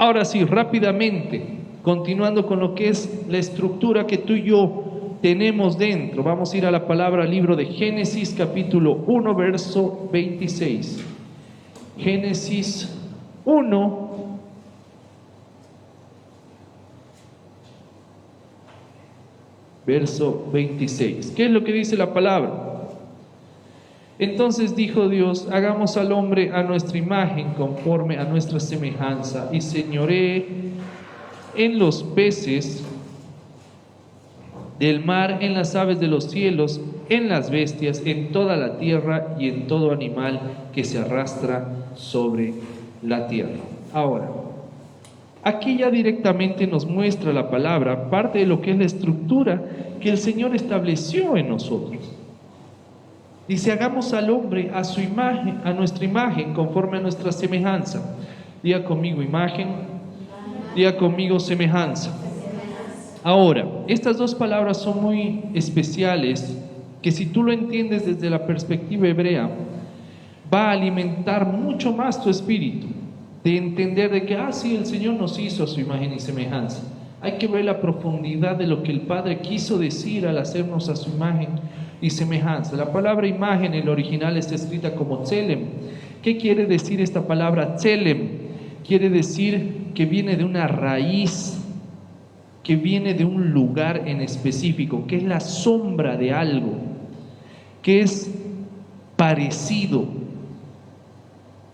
Ahora sí, rápidamente, continuando con lo que es la estructura que tú y yo tenemos dentro, vamos a ir a la palabra libro de Génesis capítulo 1, verso 26. Génesis 1, verso 26. ¿Qué es lo que dice la palabra? Entonces dijo Dios: hagamos al hombre a nuestra imagen, conforme a nuestra semejanza, y señoree en los peces del mar, en las aves de los cielos, en las bestias, en toda la tierra y en todo animal que se arrastra sobre la tierra. Ahora, aquí ya directamente nos muestra la palabra parte de lo que es la estructura que el Señor estableció en nosotros. Dice: hagamos al hombre a su imagen, a nuestra imagen, conforme a nuestra semejanza. Diga conmigo imagen, diga conmigo semejanza. Ahora, estas dos palabras son muy especiales, que si tú lo entiendes desde la perspectiva hebrea, va a alimentar mucho más tu espíritu, de entender de que, sí, el Señor nos hizo a su imagen y semejanza. Hay que ver la profundidad de lo que el Padre quiso decir al hacernos a su imagen y semejanza. La palabra imagen en el original está escrita como tselem. ¿Qué quiere decir esta palabra tselem? Quiere decir que viene de una raíz, que viene de un lugar en específico, que es la sombra de algo, que es parecido,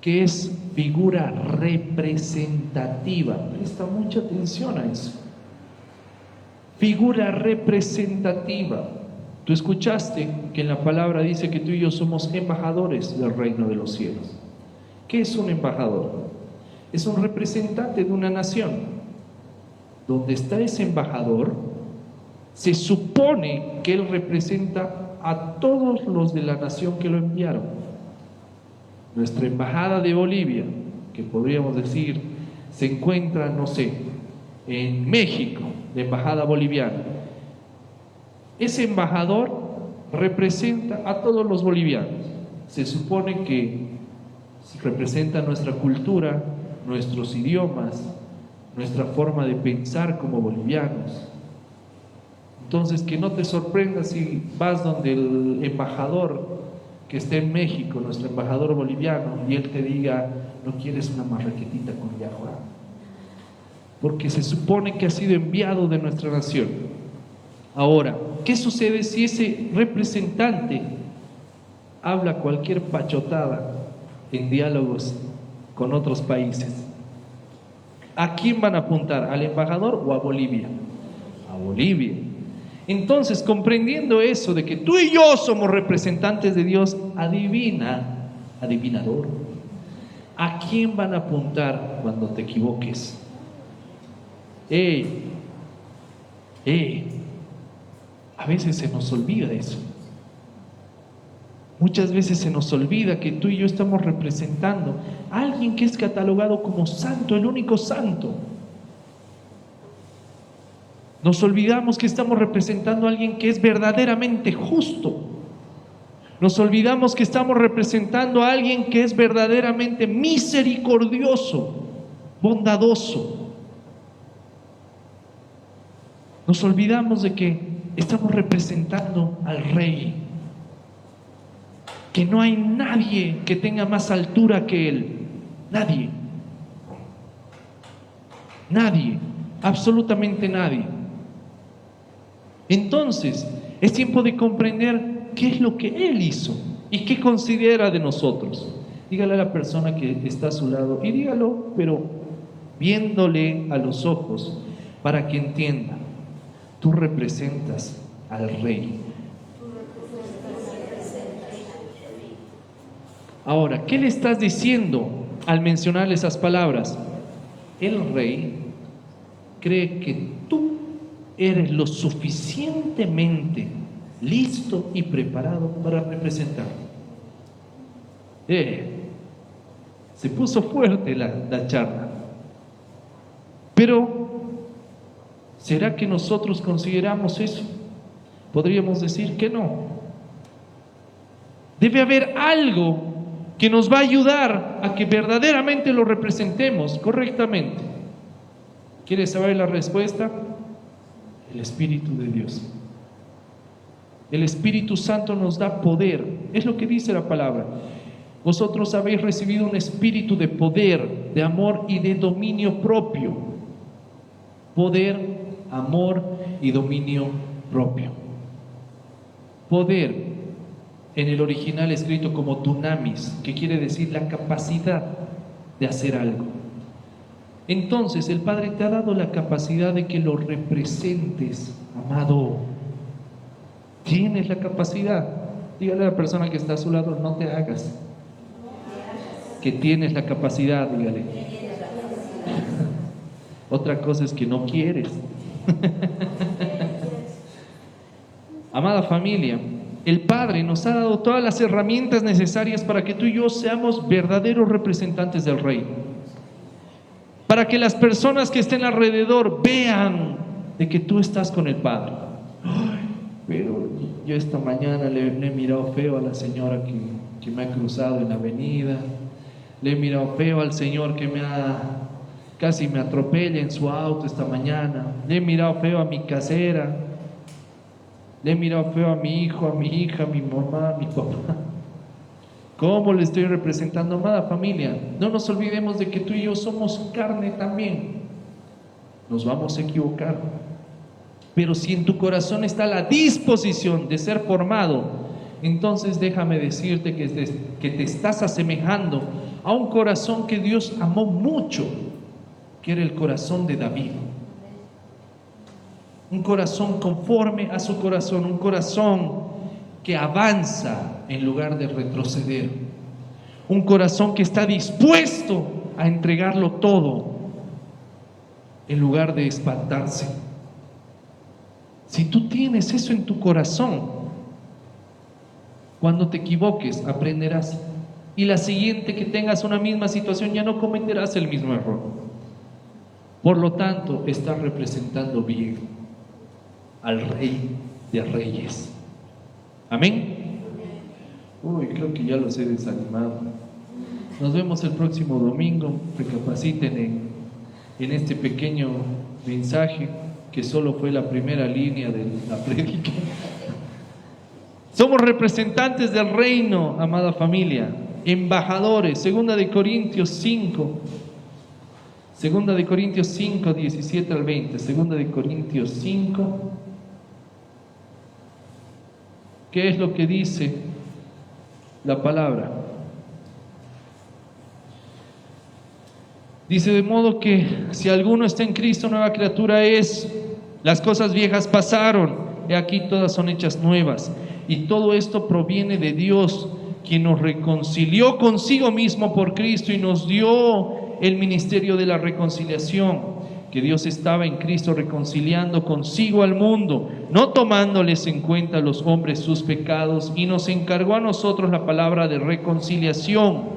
que es figura representativa. Presta mucha atención a eso. Figura representativa. Tú escuchaste que en la palabra dice que tú y yo somos embajadores del reino de los cielos. ¿Qué es un embajador? Es un representante de una nación. Donde está ese embajador, se supone que él representa a todos los de la nación que lo enviaron. Nuestra embajada de Bolivia, que podríamos decir se encuentra, no sé, en México, la embajada boliviana. Ese embajador representa a todos los bolivianos. Se supone que representa nuestra cultura, nuestros idiomas, nuestra forma de pensar como bolivianos. Entonces, que no te sorprenda si vas donde el embajador que esté en México, nuestro embajador boliviano, y él te diga: ¿no quieres una marraquetita con yahua? Porque se supone que ha sido enviado de nuestra nación. Ahora, ¿qué sucede si ese representante habla cualquier pachotada en diálogos con otros países? ¿A quién van a apuntar? ¿Al embajador o a Bolivia? A Bolivia. Entonces, comprendiendo eso de que tú y yo somos representantes de Dios, adivinador, ¿a quién van a apuntar cuando te equivoques? A veces se nos olvida eso. Muchas veces se nos olvida que tú y yo estamos representando a alguien que es catalogado como santo, el único santo. Nos olvidamos que estamos representando a alguien que es verdaderamente justo. Nos olvidamos que estamos representando a alguien que es verdaderamente misericordioso, bondadoso. Nos olvidamos de que estamos representando al Rey, que no hay nadie que tenga más altura que Él. Nadie, absolutamente nadie. Entonces, es tiempo de comprender qué es lo que Él hizo y qué considera de nosotros. Dígale a la persona que está a su lado, y dígalo, pero viéndole a los ojos, para que entienda: tú representas al Rey. Ahora, ¿qué le estás diciendo al mencionarle esas palabras? El Rey cree que tú eres lo suficientemente listo y preparado para representarlo. Se puso fuerte la charla. Pero, ¿será que nosotros consideramos eso? Podríamos decir que no. Debe haber algo que nos va a ayudar a que verdaderamente lo representemos correctamente. ¿Quieres saber la respuesta? El Espíritu de Dios. El Espíritu Santo nos da poder. Es lo que dice la palabra. Vosotros habéis recibido un espíritu de poder, de amor y de dominio propio. Poder, amor y dominio propio. Poder, en el original escrito como dunamis, que quiere decir la capacidad de hacer algo. Entonces el Padre te ha dado la capacidad de que lo representes, amado. Tienes la capacidad. Dígale a la persona que está a su lado, no te hagas. Que tienes la capacidad, dígale. Otra cosa es que no quieres. Amada familia, el Padre nos ha dado todas las herramientas necesarias para que tú y yo seamos verdaderos representantes del Reino. Para que las personas que estén alrededor vean de que tú estás con el Padre. Ay, pero yo esta mañana le he mirado feo a la señora que me ha cruzado en la avenida. Le he mirado feo al señor que casi me atropella en su auto esta mañana. Le he mirado feo a mi casera. Le he mirado feo a mi hijo, a mi hija, a mi mamá, a mi papá. ¿Cómo le estoy representando, amada familia? No nos olvidemos de que tú y yo somos carne también. Nos vamos a equivocar. Pero si en tu corazón está la disposición de ser formado, entonces déjame decirte que te estás asemejando a un corazón que Dios amó mucho, que era el corazón de David. Un corazón conforme a su corazón, un corazón que avanza en lugar de retroceder, un corazón que está dispuesto a entregarlo todo en lugar de espantarse. Si tú tienes eso en tu corazón, cuando te equivoques aprenderás, y la siguiente que tengas una misma situación ya no cometerás el mismo error. Por lo tanto, estás representando bien al Rey de Reyes. Amén. Uy, creo que ya los he desanimado. Nos vemos el próximo domingo. Recapaciten en este pequeño mensaje que solo fue la primera línea de la prédica. Somos representantes del reino, amada familia, embajadores. Segunda de Corintios 5, 17 al 20. Segunda de Corintios 5. ¿Qué es lo que dice la palabra? Dice: de modo que si alguno está en Cristo, nueva criatura es. Las cosas viejas pasaron, he aquí todas son hechas nuevas. Y todo esto proviene de Dios, quien nos reconcilió consigo mismo por Cristo y nos dio el ministerio de la reconciliación. Que Dios estaba en Cristo reconciliando consigo al mundo, no tomándoles en cuenta a los hombres sus pecados, y nos encargó a nosotros la palabra de reconciliación.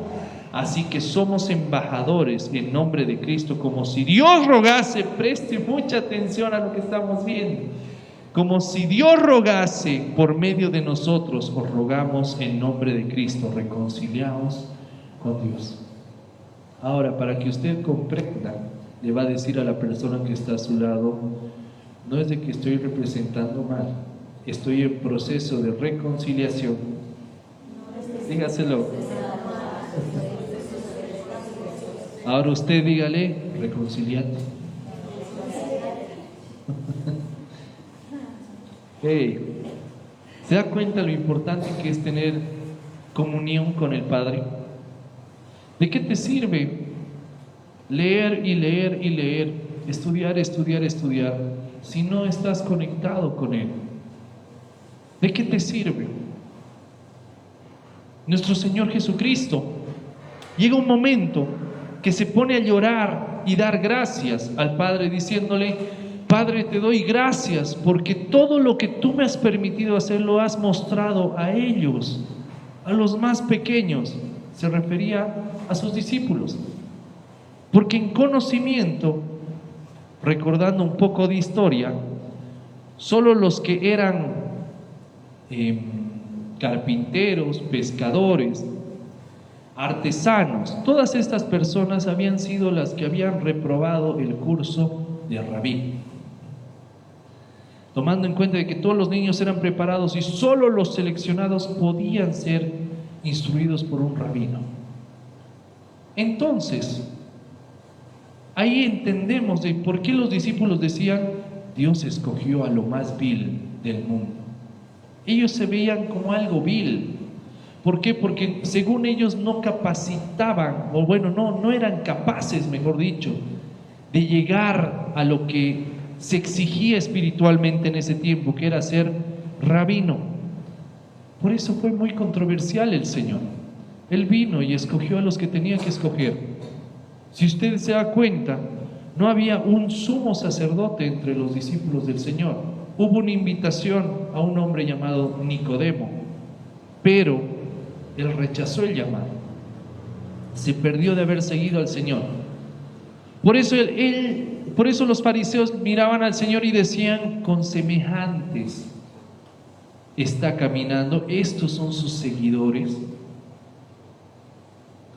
Así que somos embajadores en nombre de Cristo, como si Dios rogase. Preste mucha atención a lo que estamos viendo. Como si Dios rogase por medio de nosotros, os rogamos en nombre de Cristo, reconciliaos con Dios. Ahora, para que usted comprenda, le va a decir a la persona que está a su lado: no es de que estoy representando mal, estoy en proceso de reconciliación. Dígaselo. Ahora usted dígale: reconciliate. Hey, ¿se da cuenta lo importante que es tener comunión con el Padre? ¿De qué te sirve leer y leer y leer, estudiar, estudiar, estudiar, si no estás conectado con Él? ¿De qué te sirve? Nuestro Señor Jesucristo llega un momento que se pone a llorar y dar gracias al Padre, diciéndole: Padre, te doy gracias porque todo lo que tú me has permitido hacer lo has mostrado a ellos, a los más pequeños. Se refería a sus discípulos. Porque en conocimiento, recordando un poco de historia, solo los que eran carpinteros, pescadores, artesanos, todas estas personas habían sido las que habían reprobado el curso de rabí, tomando en cuenta de que todos los niños eran preparados y solo los seleccionados podían ser instruidos por un rabino. Entonces, ahí entendemos de por qué los discípulos decían: Dios escogió a lo más vil del mundo. Ellos se veían como algo vil. ¿Por qué? Porque según ellos no capacitaban, o bueno, no eran capaces, mejor dicho, de llegar a lo que se exigía espiritualmente en ese tiempo, que era ser rabino. Por eso fue muy controversial el Señor. Él vino y escogió a los que tenía que escoger. Si usted se da cuenta, no había un sumo sacerdote entre los discípulos del Señor. Hubo una invitación a un hombre llamado Nicodemo, pero él rechazó el llamado. Se perdió de haber seguido al Señor. Por eso los fariseos miraban al Señor y decían: con semejantes está caminando, estos son sus seguidores.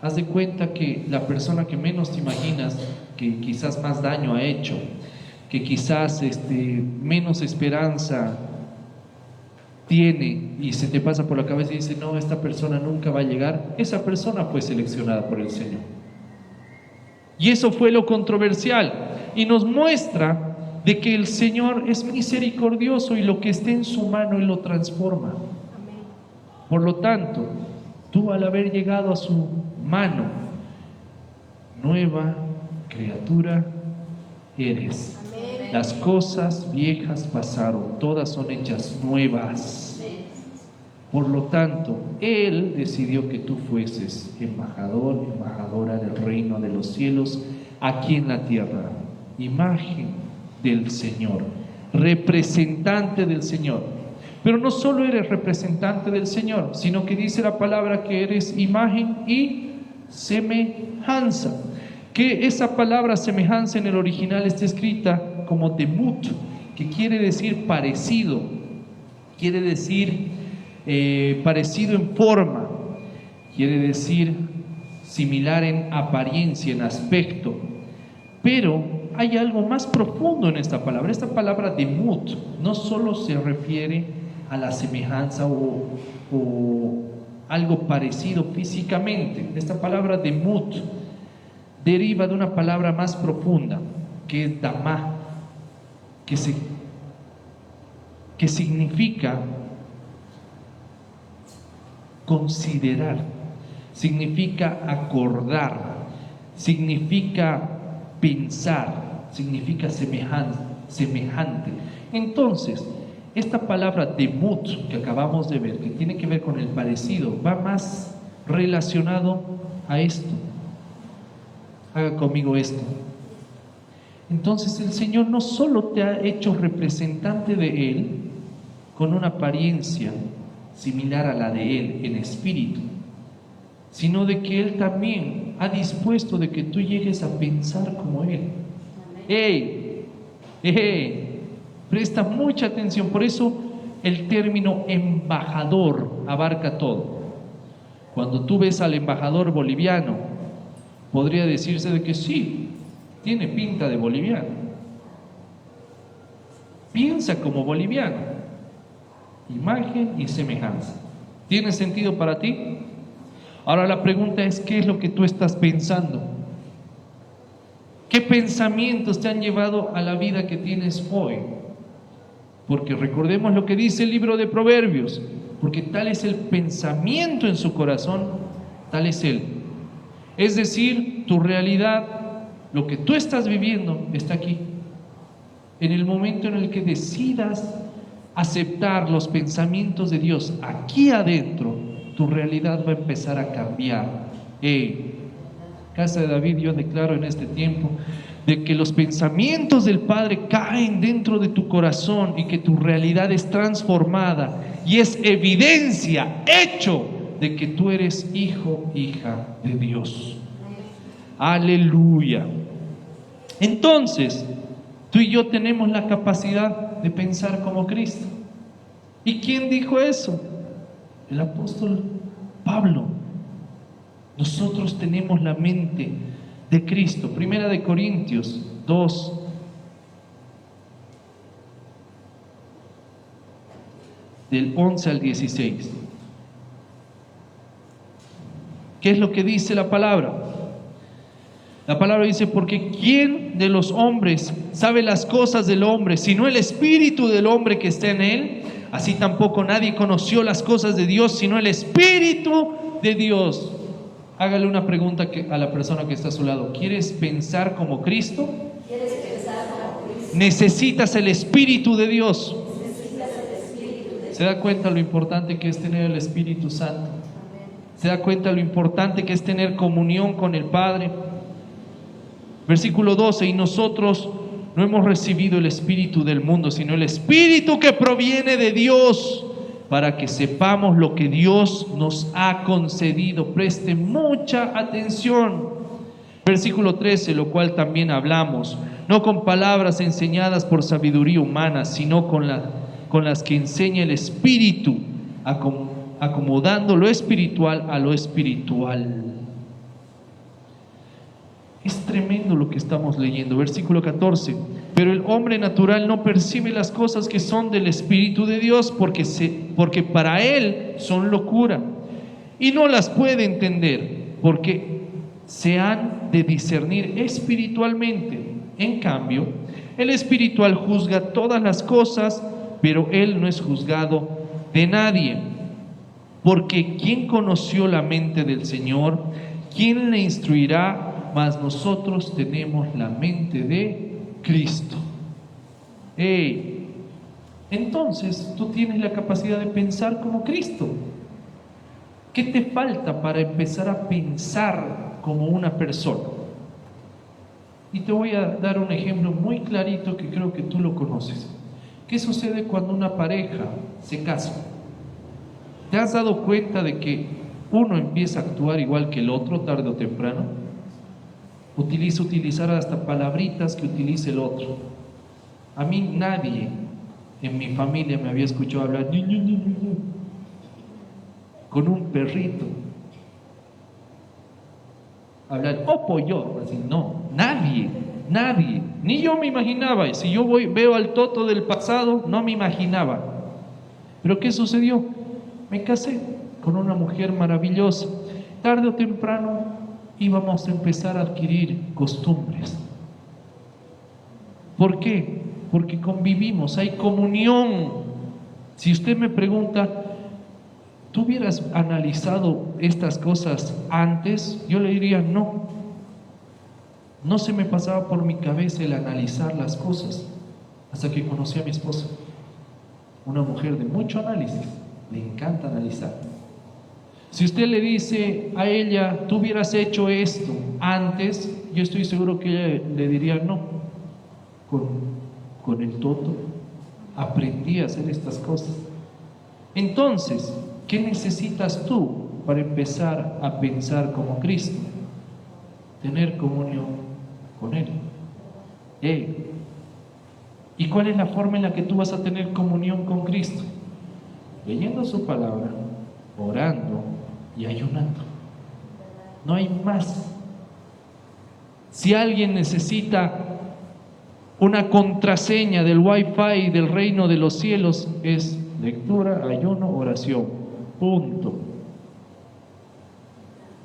Haz de cuenta que la persona que menos te imaginas, que quizás más daño ha hecho, que quizás menos esperanza tiene, y se te pasa por la cabeza y dice: no, esta persona nunca va a llegar, esa persona fue seleccionada por el Señor. Y eso fue lo controversial, y nos muestra de que el Señor es misericordioso y lo que esté en su mano Él lo transforma. Por lo tanto, tú, al haber llegado a su mano, nueva criatura eres. Las cosas viejas pasaron, todas son hechas nuevas. Por lo tanto, Él decidió que tú fueses embajador, embajadora del reino de los cielos aquí en la tierra. Imagen del Señor, representante del Señor. Pero no solo eres representante del Señor, sino que dice la palabra que eres imagen y semejanza. Que esa palabra semejanza en el original está escrita como demut, que quiere decir parecido, quiere decir parecido en forma, quiere decir similar en apariencia, en aspecto. Pero hay algo más profundo en esta palabra. Esta palabra demut no solo se refiere a la semejanza o algo parecido físicamente. Esta palabra demut deriva de una palabra más profunda, que es damá, que significa considerar, significa acordar, significa pensar, significa semejante. Entonces, esta palabra demut que acabamos de ver, que tiene que ver con el parecido, va más relacionado a esto. Haga conmigo esto. Entonces el Señor no solo te ha hecho representante de Él con una apariencia similar a la de Él en espíritu, sino de que Él también ha dispuesto de que tú llegues a pensar como Él. Presta mucha atención. Por eso el término embajador abarca todo. Cuando tú ves al embajador boliviano, podría decirse de que sí, tiene pinta de boliviano, piensa como boliviano, imagen y semejanza. ¿Tiene sentido para ti? Ahora la pregunta es: ¿qué es lo que tú estás pensando? ¿Qué pensamientos te han llevado a la vida que tienes hoy? Porque recordemos lo que dice el libro de Proverbios: porque tal es el pensamiento en su corazón, tal es él. Es decir, tu realidad, lo que tú estás viviendo, está aquí. En el momento en el que decidas aceptar los pensamientos de Dios aquí adentro, tu realidad va a empezar a cambiar. Casa de David, yo declaro en este tiempo de que los pensamientos del Padre caen dentro de tu corazón y que tu realidad es transformada y es evidencia, hecho de que tú eres hijo, hija de Dios. Aleluya. Entonces, tú y yo tenemos la capacidad de pensar como Cristo. ¿Y quién dijo eso? El apóstol Pablo. Nosotros tenemos la mente de Cristo. Primera de Corintios 2, del 11 al 16. ¿Qué es lo que dice la palabra? La palabra dice, porque ¿quién de los hombres sabe las cosas del hombre, sino el espíritu del hombre que está en él? Así tampoco nadie conoció las cosas de Dios, sino el espíritu de Dios. Hágale una pregunta a la persona que está a su lado. ¿Quieres pensar como Cristo? ¿Quieres pensar como Cristo? Necesitas el espíritu de Dios. Necesitas el espíritu de Dios. ¿Se da cuenta lo importante que es tener el Espíritu Santo? ¿Se da cuenta lo importante que es tener comunión con el Padre? Versículo 12, y nosotros no hemos recibido el espíritu del mundo, sino el espíritu que proviene de Dios, para que sepamos lo que Dios nos ha concedido. Preste mucha atención. Versículo 13, lo cual también hablamos, no con palabras enseñadas por sabiduría humana, sino con las que enseña el Espíritu, acomodando lo espiritual a lo espiritual. Es tremendo lo que estamos leyendo. Versículo 14. Pero el hombre natural no percibe las cosas que son del Espíritu de Dios, porque para él son locura, y no las puede entender, porque se han de discernir espiritualmente. En cambio, el espiritual juzga todas las cosas, pero él no es juzgado de nadie. Porque ¿quién conoció la mente del Señor? ¿Quién le instruirá? Mas nosotros tenemos la mente de Cristo. Entonces tú tienes la capacidad de pensar como Cristo. ¿Qué te falta para empezar a pensar como una persona? Y te voy a dar un ejemplo muy clarito que creo que tú lo conoces. ¿Qué sucede cuando una pareja se casa? ¿Te has dado cuenta de que uno empieza a actuar igual que el otro tarde o temprano? Utilizar hasta palabritas que utilice el otro. A mí nadie en mi familia me había escuchado hablar con un perrito. Hablar pollo, así, no, nadie, ni yo me imaginaba. Si yo veo al Toto del pasado, no me imaginaba. Pero ¿qué sucedió? Me casé con una mujer maravillosa. Tarde o temprano íbamos a empezar a adquirir costumbres. ¿Por qué? Porque convivimos, hay comunión. Si usted me pregunta, ¿tú hubieras analizado estas cosas antes? Yo le diría no. No se me pasaba por mi cabeza el analizar las cosas hasta que conocí a mi esposa. Una mujer de mucho análisis, le encanta analizar. Si usted le dice a ella, tú hubieras hecho esto antes, yo estoy seguro que ella le diría no. Con el Toto aprendí a hacer estas cosas. Entonces, ¿qué necesitas tú para empezar a pensar como Cristo? Tener comunión con Él. ¿Y cuál es la forma en la que tú vas a tener comunión con Cristo? Leyendo su palabra, orando y ayunando. No hay más. Si alguien necesita una contraseña del Wi-Fi del reino de los cielos, es lectura, ayuno, oración. Punto.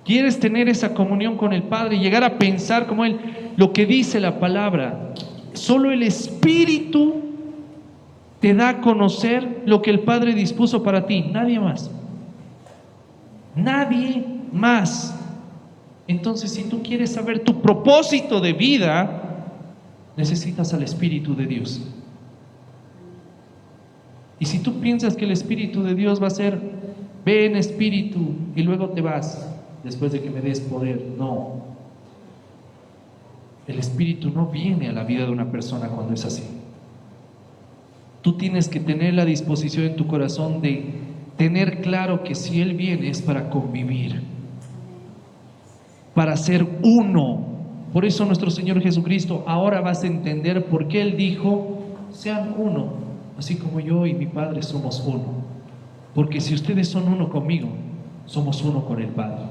¿Quieres tener esa comunión con el Padre y llegar a pensar como Él? Lo que dice la palabra, solo el Espíritu te da a conocer lo que el Padre dispuso para ti, nadie más. Nadie más. Entonces, si tú quieres saber tu propósito de vida, necesitas al Espíritu de Dios. Y si tú piensas que el Espíritu de Dios va a ser, ven Espíritu y luego te vas después de que me des poder, no. El Espíritu no viene a la vida de una persona cuando es así. Tú tienes que tener la disposición en tu corazón de tener claro que si Él viene es para convivir, para ser uno. Por eso nuestro Señor Jesucristo, ahora vas a entender por qué Él dijo, sean uno, así como yo y mi Padre somos uno. Porque si ustedes son uno conmigo, somos uno con el Padre.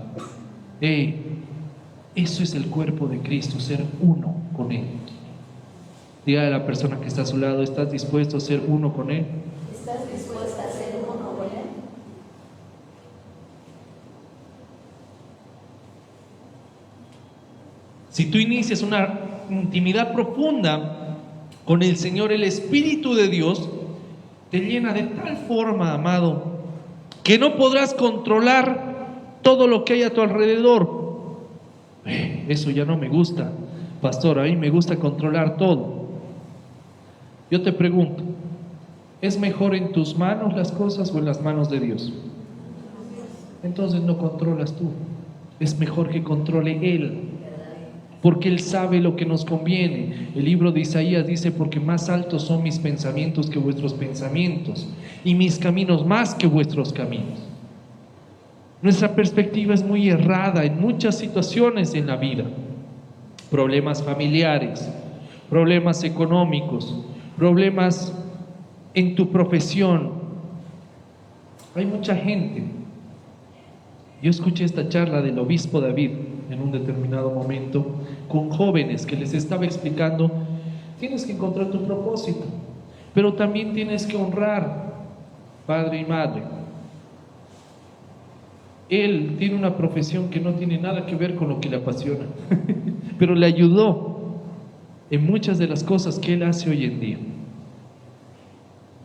Eso es el cuerpo de Cristo, ser uno con Él. Dígale a la persona que está a su lado, ¿estás dispuesto a ser uno con Él? ¿Estás dispuesta a ser uno Si tú inicias una intimidad profunda con el Señor, el Espíritu de Dios te llena de tal forma, amado, que no podrás controlar todo lo que hay a tu alrededor. Eso ya no me gusta, pastor, a mí me gusta controlar todo. Yo te pregunto, ¿es mejor en tus manos las cosas o en las manos de Dios? Entonces no controlas tú, es mejor que controle Él, porque Él sabe lo que nos conviene. El libro de Isaías dice: porque más altos son mis pensamientos que vuestros pensamientos, y mis caminos más que vuestros caminos. Nuestra perspectiva es muy errada en muchas situaciones en la vida. Problemas familiares, problemas económicos, problemas en tu profesión. Hay mucha gente. Yo escuché esta charla del obispo David en un determinado momento con jóvenes que les estaba explicando: tienes que encontrar tu propósito, pero también tienes que honrar padre y madre. Él tiene una profesión que no tiene nada que ver con lo que le apasiona, pero le ayudó en muchas de las cosas que él hace hoy en día.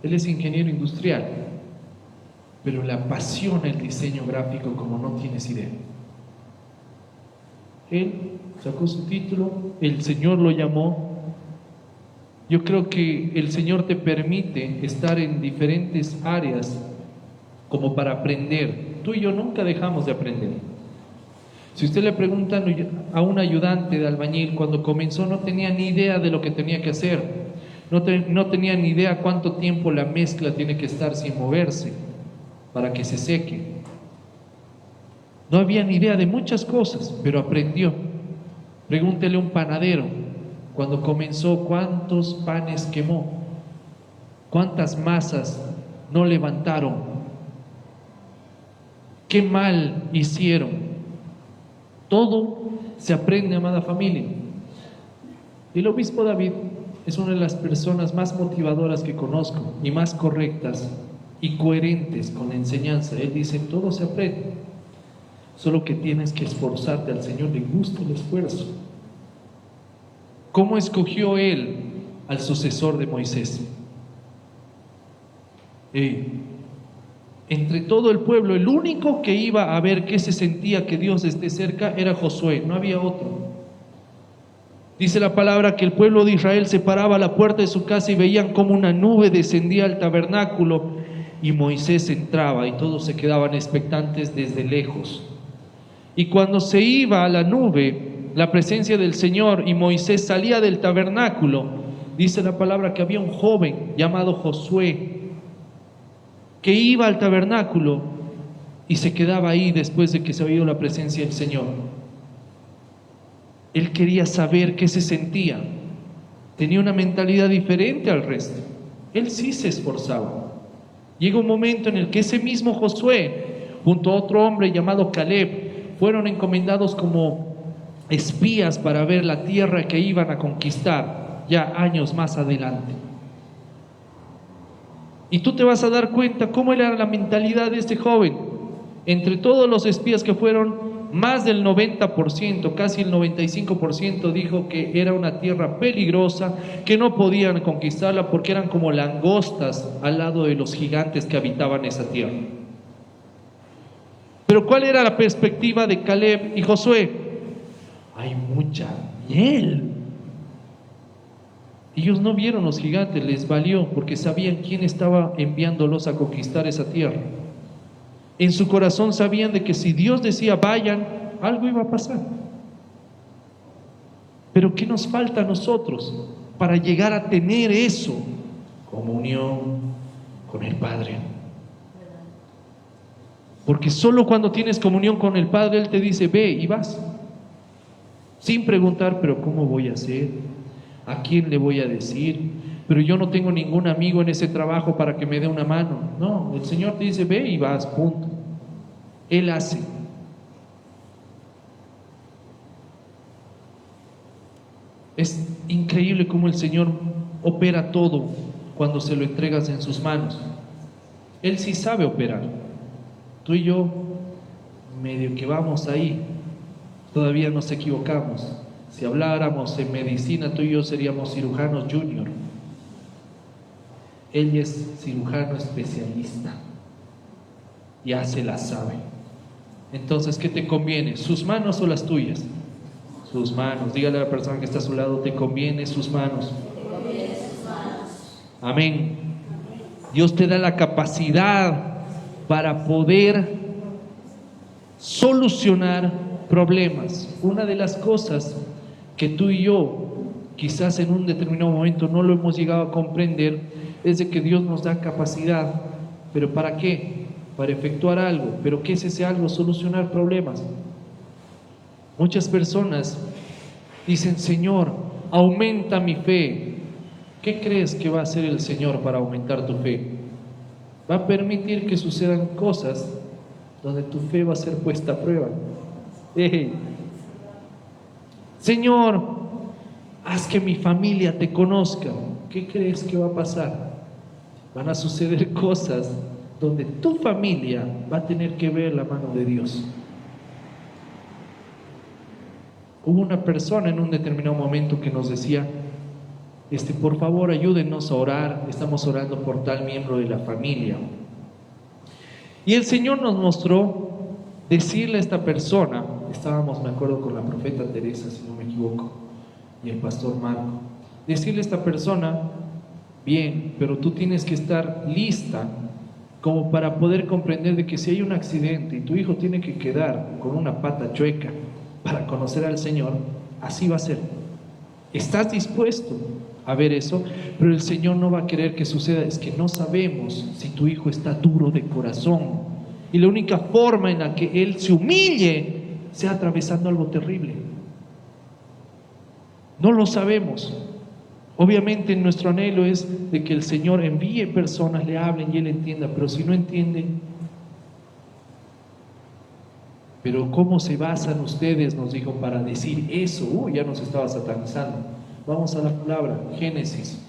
Él es ingeniero industrial, pero le apasiona el diseño gráfico como no tienes idea. Él sacó su título, el Señor lo llamó. Yo creo que el Señor te permite estar en diferentes áreas como para aprender. Tú y yo nunca dejamos de aprender. Si usted le pregunta a un ayudante de albañil, cuando comenzó no tenía ni idea de lo que tenía que hacer, no tenía ni idea cuánto tiempo la mezcla tiene que estar sin moverse para que se seque. No había ni idea de muchas cosas, pero aprendió. Pregúntele a un panadero, cuando comenzó, ¿cuántos panes quemó? ¿Cuántas masas no levantaron? ¿Qué mal hicieron? Todo se aprende, amada familia. El obispo David es una de las personas más motivadoras que conozco y más correctas y coherentes con la enseñanza. Él dice: todo se aprende, solo que tienes que esforzarte. Al Señor le gusta el esfuerzo. ¿Cómo escogió Él al sucesor de Moisés? Entre todo el pueblo, el único que iba a ver qué se sentía que Dios esté cerca era Josué, no había otro. Dice la palabra que el pueblo de Israel se paraba a la puerta de su casa y veían como una nube descendía al tabernáculo y Moisés entraba, y todos se quedaban expectantes desde lejos. Y cuando se iba a la nube, la presencia del Señor, y Moisés salía del tabernáculo, dice la palabra que había un joven llamado Josué que iba al tabernáculo y se quedaba ahí después de que se había ido la presencia del Señor. Él quería saber qué se sentía. Tenía una mentalidad diferente al resto. Él sí se esforzaba. Llega un momento en el que ese mismo Josué, junto a otro hombre llamado Caleb, fueron encomendados como espías para ver la tierra que iban a conquistar ya años más adelante. Y tú te vas a dar cuenta cómo era la mentalidad de este joven. Entre todos los espías que fueron, más del 90%, casi el 95% dijo que era una tierra peligrosa, que no podían conquistarla porque eran como langostas al lado de los gigantes que habitaban esa tierra. Pero ¿cuál era la perspectiva de Caleb y Josué? Hay mucha miel. Ellos no vieron los gigantes, les valió, porque sabían quién estaba enviándolos a conquistar esa tierra. En su corazón sabían de que si Dios decía vayan, algo iba a pasar. Pero ¿qué nos falta a nosotros para llegar a tener eso? Comunión con el Padre. Porque solo cuando tienes comunión con el Padre, Él te dice ve y vas. Sin preguntar, pero ¿cómo voy a hacer? ¿A quién le voy a decir? Pero yo no tengo ningún amigo en ese trabajo para que me dé una mano. No, el Señor te dice ve y vas, punto. Él hace. Es increíble cómo el Señor opera todo cuando se lo entregas en sus manos. Él sí sabe operar. Tú y yo medio que vamos ahí, todavía nos equivocamos. Si habláramos en medicina, tú y yo seríamos cirujanos junior. Él es cirujano especialista. Ya se la sabe. Entonces, ¿qué te conviene? ¿Sus manos o las tuyas? Sus manos. Dígale a la persona que está a su lado, te conviene sus manos. Amén. Dios te da la capacidad para poder solucionar problemas. Una de las cosas que tú y yo quizás en un determinado momento no lo hemos llegado a comprender es de que Dios nos da capacidad, pero ¿para qué? Para efectuar algo. ¿Pero qué es ese algo? Solucionar problemas. Muchas personas dicen: Señor, aumenta mi fe. ¿Qué crees que va a hacer el Señor para aumentar tu fe? Va a permitir que sucedan cosas donde tu fe va a ser puesta a prueba. Señor, haz que mi familia te conozca. ¿Qué crees que va a pasar? Van a suceder cosas donde tu familia va a tener que ver la mano de Dios. Hubo una persona en un determinado momento que nos decía: por favor, ayúdenos a orar, estamos orando por tal miembro de la familia. Y el Señor nos mostró decirle a esta persona, estábamos, me acuerdo, con la profeta Teresa, si no me equivoco, y el pastor Marco, decirle a esta persona: bien, pero tú tienes que estar lista como para poder comprender de que si hay un accidente y tu hijo tiene que quedar con una pata chueca para conocer al Señor, así va a ser. ¿Estás dispuesto a ver eso? Pero el Señor no va a querer que suceda. Es que no sabemos si tu hijo está duro de corazón, y la única forma en la que él se humille sea atravesando algo terrible. No lo sabemos. Obviamente nuestro anhelo es de que el Señor envíe personas, le hablen y él entienda, pero si no entiende, pero ¿cómo se basan ustedes? Nos dijo, para decir eso. Ya nos estaba satanizando. Vamos a la palabra, Génesis.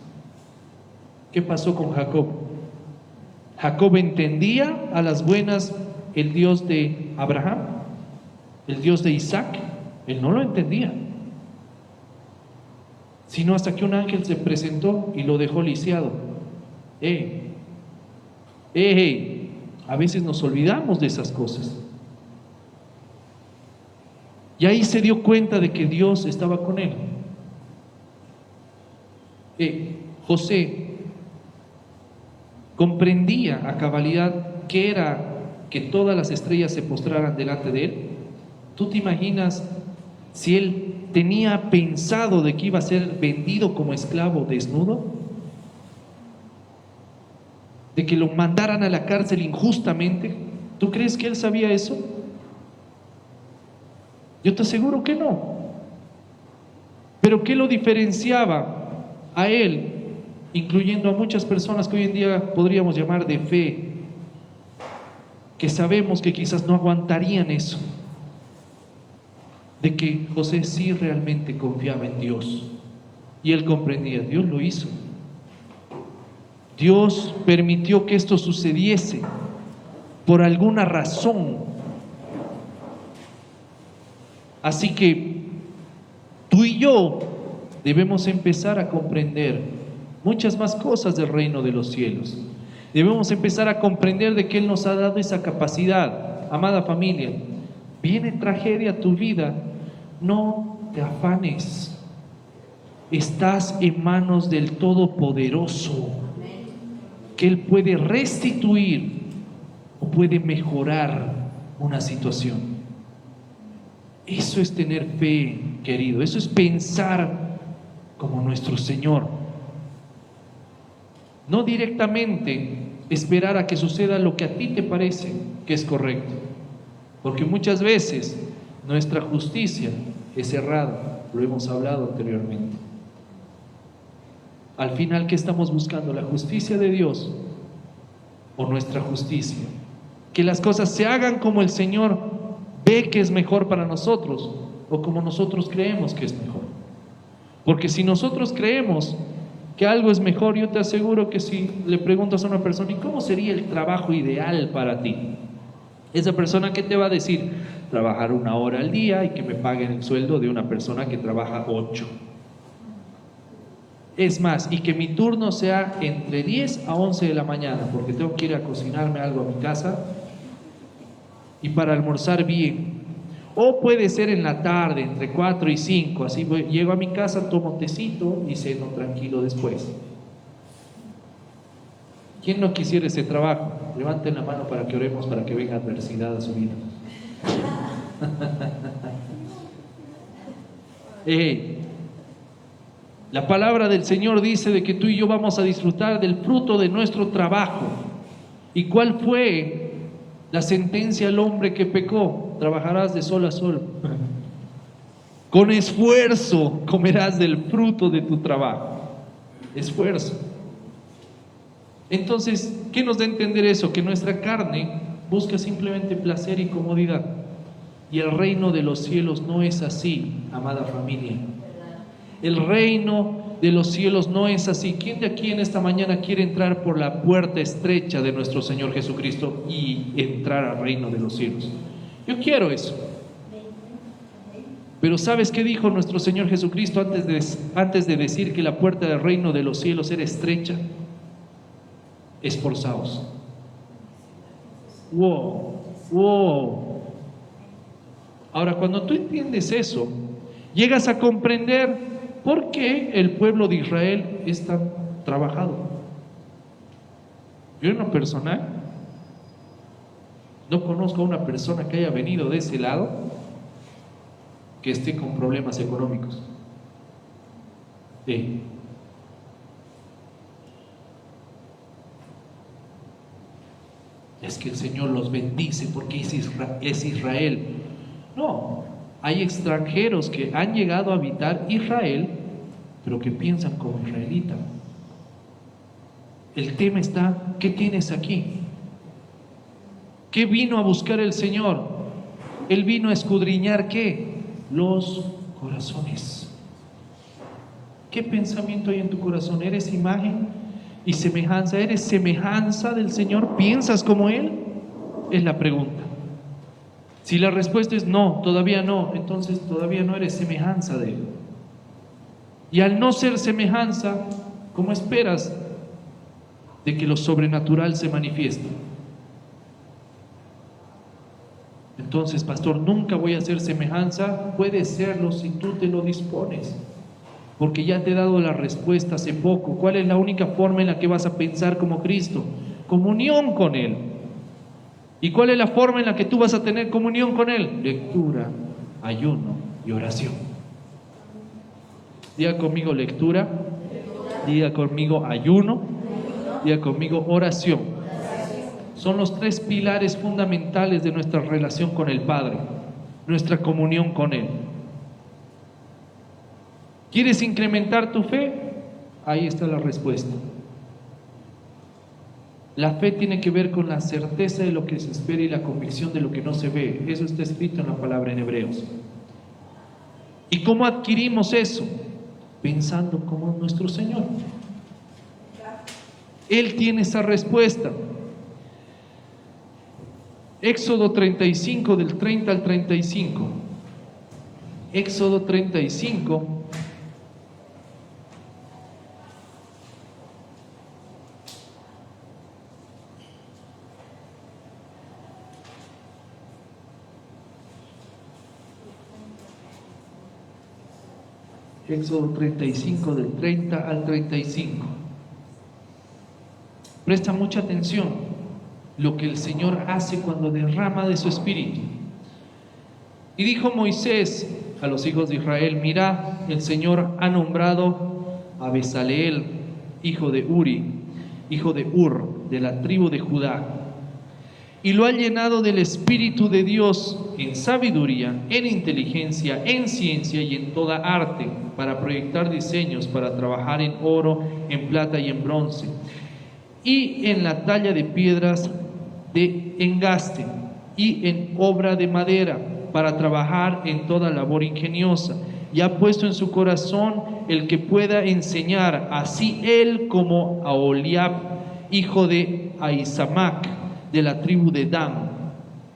¿Qué pasó con Jacob? Jacob entendía a las buenas el Dios de Abraham, el Dios de Isaac. Él no lo entendía, sino hasta que un ángel se presentó y lo dejó lisiado. A veces nos olvidamos de esas cosas. Y ahí se dio cuenta de que Dios estaba con él. José comprendía a cabalidad que era que todas las estrellas se postraran delante de él. ¿Tú te imaginas si él tenía pensado de que iba a ser vendido como esclavo desnudo? ¿De que lo mandaran a la cárcel injustamente? ¿Tú crees que él sabía eso? Yo te aseguro que no. Pero ¿qué lo diferenciaba a él, incluyendo a muchas personas que hoy en día podríamos llamar de fe, que sabemos que quizás no aguantarían eso? De que José sí realmente confiaba en Dios, y él comprendía, Dios lo hizo. Dios permitió que esto sucediese por alguna razón. Así que tú y yo debemos empezar a comprender muchas más cosas del reino de los cielos. Debemos empezar a comprender de que Él nos ha dado esa capacidad. Amada familia, viene tragedia a tu vida, no te afanes. Estás en manos del Todopoderoso, que Él puede restituir o puede mejorar una situación. Eso es tener fe, querido. Eso es pensar como nuestro Señor. No directamente esperar a que suceda lo que a ti te parece que es correcto, porque muchas veces nuestra justicia es errada. Lo hemos hablado anteriormente. Al final, ¿qué estamos buscando? ¿La justicia de Dios o nuestra justicia? Que las cosas se hagan como el Señor ve que es mejor para nosotros, o como nosotros creemos que es mejor. Porque si nosotros creemos que algo es mejor, yo te aseguro que si le preguntas a una persona, ¿y cómo sería el trabajo ideal para ti? Esa persona, ¿qué te va a decir? trabajar 1 hora al día y que me paguen el sueldo de una persona que trabaja 8. Es más, y que mi turno sea entre 10 a 11 de la mañana, porque tengo que ir a cocinarme algo a mi casa y para almorzar bien. O puede ser en la tarde, entre 4 y 5, así llego a mi casa, tomo tecito y ceno tranquilo después. ¿Quién no quisiera ese trabajo? Levanten la mano para que oremos, para que venga adversidad a su vida. La palabra del Señor dice de que tú y yo vamos a disfrutar del fruto de nuestro trabajo. ¿Y cuál fue la sentencia al hombre que pecó? Trabajarás de sol a sol. Con esfuerzo comerás del fruto de tu trabajo. Esfuerzo. Entonces, ¿qué nos da a entender eso? Que nuestra carne busca simplemente placer y comodidad. Y el reino de los cielos no es así, amada familia. El reino de los cielos no es así. ¿Quién de aquí en esta mañana quiere entrar por la puerta estrecha de nuestro Señor Jesucristo y entrar al reino de los cielos? Yo quiero eso. Pero ¿sabes qué dijo nuestro Señor Jesucristo antes de decir que la puerta del reino de los cielos era estrecha? Esforzaos. Wow. Ahora, cuando tú entiendes eso, llegas a comprender por qué el pueblo de Israel es tan trabajado. Yo en lo personal no conozco a una persona que haya venido de ese lado que esté con problemas económicos. Es que el Señor los bendice porque es Israel. No, hay extranjeros que han llegado a habitar Israel, pero que piensan como israelita. El tema está, ¿qué tienes aquí? ¿Qué vino a buscar el Señor? Él vino a escudriñar ¿qué? Los corazones. ¿Qué pensamiento hay en tu corazón? ¿Eres imagen y semejanza? ¿Eres semejanza del Señor? ¿Piensas como Él? Es la pregunta. Si la respuesta es no, todavía no, entonces todavía no eres semejanza de Él. Y al no ser semejanza, ¿cómo esperas de que lo sobrenatural se manifieste? Entonces, pastor, nunca voy a ser semejanza. Puede serlo si tú te lo dispones, porque ya te he dado la respuesta hace poco. ¿Cuál es la única forma en la que vas a pensar como Cristo? Comunión con Él. ¿Y cuál es la forma en la que tú vas a tener comunión con Él? Lectura, ayuno y oración. Diga conmigo lectura, diga conmigo ayuno, diga conmigo oración. Son los 3 pilares fundamentales de nuestra relación con el Padre, nuestra comunión con Él. ¿Quieres incrementar tu fe? Ahí está la respuesta. La fe tiene que ver con la certeza de lo que se espera y la convicción de lo que no se ve. Eso está escrito en la palabra en Hebreos. ¿Y cómo adquirimos eso? Pensando como nuestro Señor. Él tiene esa respuesta. Éxodo 35, del 30 al 35. Éxodo 35. Éxodo 35, del 30 al 35. Presta mucha atención lo que el Señor hace cuando derrama de su espíritu. Y dijo Moisés a los hijos de Israel: mirad, el Señor ha nombrado a Bezaleel, hijo de Uri, hijo de Ur, de la tribu de Judá, y lo ha llenado del Espíritu de Dios en sabiduría, en inteligencia, en ciencia y en toda arte, para proyectar diseños, para trabajar en oro, en plata y en bronce, y en la talla de piedras de engaste, y en obra de madera, para trabajar en toda labor ingeniosa. Y ha puesto en su corazón el que pueda enseñar, así él como Aholiab, hijo de Ahisamac, de la tribu de Dan,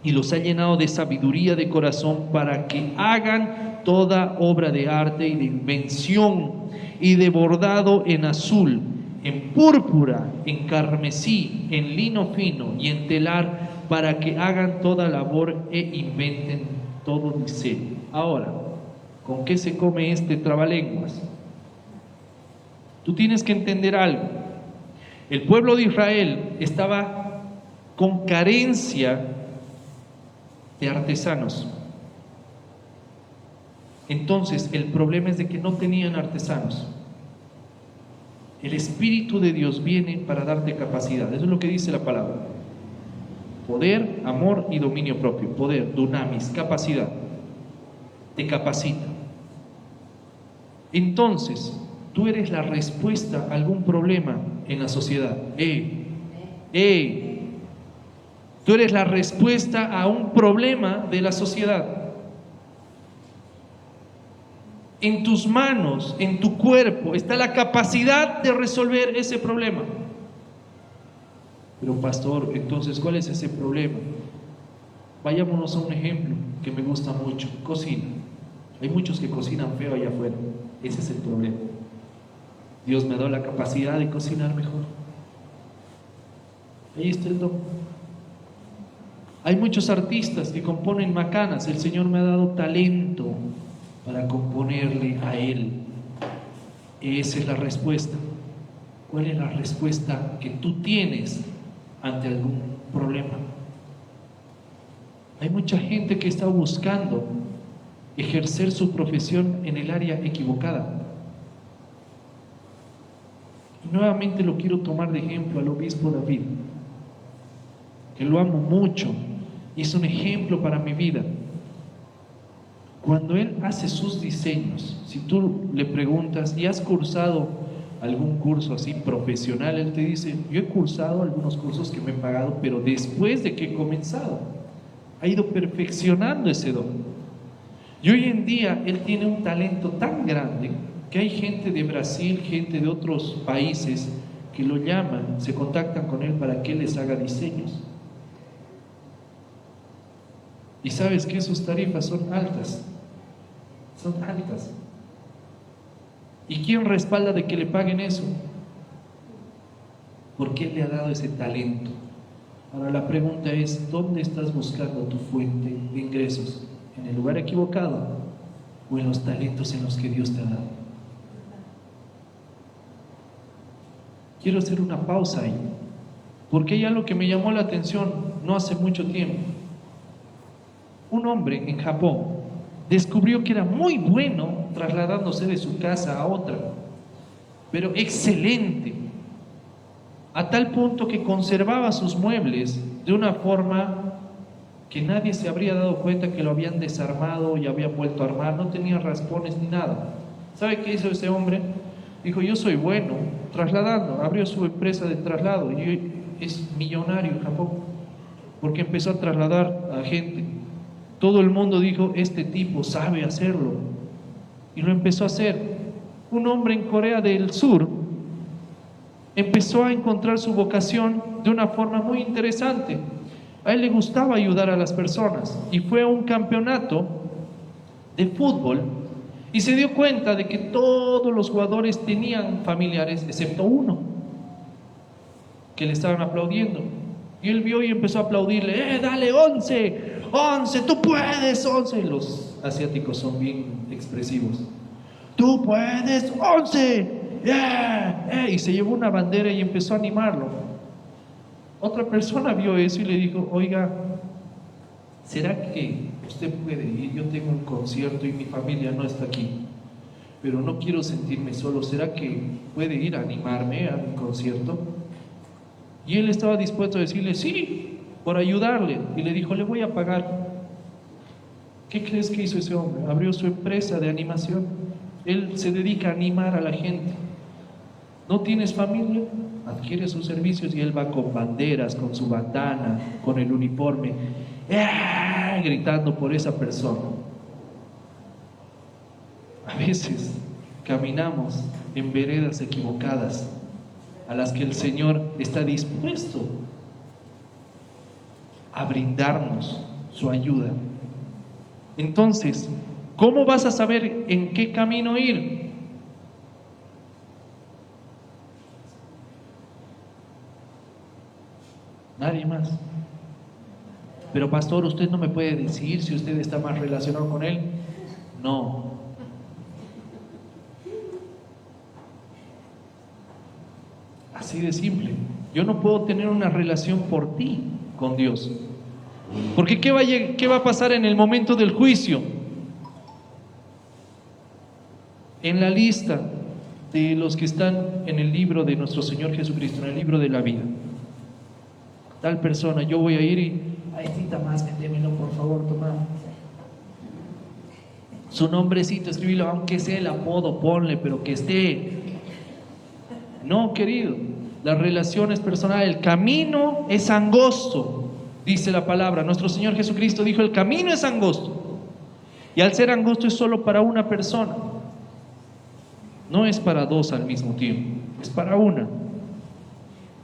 y los ha llenado de sabiduría de corazón para que hagan toda obra de arte y de invención y de bordado en azul, en púrpura, en carmesí, en lino fino y en telar, para que hagan toda labor e inventen todo diseño. Ahora, ¿con qué se come este trabalenguas? Tú tienes que entender algo. El pueblo de Israel estaba con carencia de artesanos. Entonces, el problema es de que no tenían artesanos. El Espíritu de Dios viene para darte capacidad. Eso es lo que dice la palabra. Poder, amor y dominio propio. Poder, dunamis, capacidad. Te capacita. Entonces, tú eres la respuesta a algún problema en la sociedad. Tú eres la respuesta a un problema de la sociedad. En tus manos, en tu cuerpo, está la capacidad de resolver ese problema. Pero pastor, entonces, ¿cuál es ese problema? Vayámonos a un ejemplo que me gusta mucho. Cocina. Hay muchos que cocinan feo allá afuera. Ese es el problema. Dios me da la capacidad de cocinar mejor. Ahí está el don. Hay muchos artistas que componen macanas. El Señor me ha dado talento para componerle a Él. Esa es la respuesta. ¿Cuál es la respuesta que tú tienes ante algún problema? Hay mucha gente que está buscando ejercer su profesión en el área equivocada. Y nuevamente lo quiero tomar de ejemplo al obispo David, que lo amo mucho y es un ejemplo para mi vida. Cuando él hace sus diseños, si tú le preguntas, ¿y has cursado algún curso así profesional? Él te dice, yo he cursado algunos cursos que me he pagado, pero después de que he comenzado, ha ido perfeccionando ese don. Y hoy en día él tiene un talento tan grande que hay gente de Brasil, gente de otros países que lo llaman, se contactan con él para que él les haga diseños. Y sabes que sus tarifas son altas. Son altas. ¿Y quién respalda de que le paguen eso? Porque Él le ha dado ese talento. Ahora la pregunta es, ¿dónde estás buscando tu fuente de ingresos? ¿En el lugar equivocado o en los talentos en los que Dios te ha dado? Quiero hacer una pausa ahí, porque hay algo que me llamó la atención no hace mucho tiempo. Un hombre en Japón descubrió que era muy bueno trasladándose de su casa a otra, pero excelente, a tal punto que conservaba sus muebles de una forma que nadie se habría dado cuenta que lo habían desarmado y habían vuelto a armar. No tenía raspones ni nada. ¿Sabe qué hizo ese hombre? Dijo, yo soy bueno trasladando. Abrió su empresa de traslado y es millonario en Japón, porque empezó a trasladar a gente. Todo el mundo dijo, este tipo sabe hacerlo, y lo empezó a hacer. Un hombre en Corea del Sur empezó a encontrar su vocación de una forma muy interesante. A él le gustaba ayudar a las personas y fue a un campeonato de fútbol y se dio cuenta de que todos los jugadores tenían familiares excepto uno que le estaban aplaudiendo. Y él vio y empezó a aplaudirle, dale 11, 11, tú puedes, 11. Los asiáticos son bien expresivos. Tú puedes, 11, yeah. Y se llevó una bandera y empezó a animarlo. Otra persona vio eso y le dijo, oiga, ¿será que usted puede ir? Yo tengo un concierto y mi familia no está aquí, pero no quiero sentirme solo. ¿Será que puede ir a animarme a mi concierto? Y él estaba dispuesto a decirle sí, por ayudarle. Y le dijo, le voy a pagar. ¿Qué crees que hizo ese hombre? Abrió su empresa de animación. Él se dedica a animar a la gente. ¿No tienes familia? Adquiere sus servicios y él va con banderas, con su bandana, con el uniforme, gritando por esa persona. A veces caminamos en veredas equivocadas, a las que el Señor está dispuesto a brindarnos su ayuda. Entonces, ¿cómo vas a saber en qué camino ir? Nadie más. Pero pastor, usted no me puede decir si usted está más relacionado con él. No. Así de simple. Yo no puedo tener una relación por ti con Dios. Porque ¿qué va a pasar en el momento del juicio? En la lista de los que están en el libro de nuestro Señor Jesucristo, en el libro de la vida, tal persona, yo voy a ir y, ay, cita más, métemelo por favor, toma su nombrecito, escríbelo, aunque sea el apodo, ponle, pero que esté. No, querido, la relación es personal, el camino es angosto, dice la palabra. Nuestro Señor Jesucristo dijo, el camino es angosto, y al ser angosto es solo para una persona, no es para dos al mismo tiempo, es para una.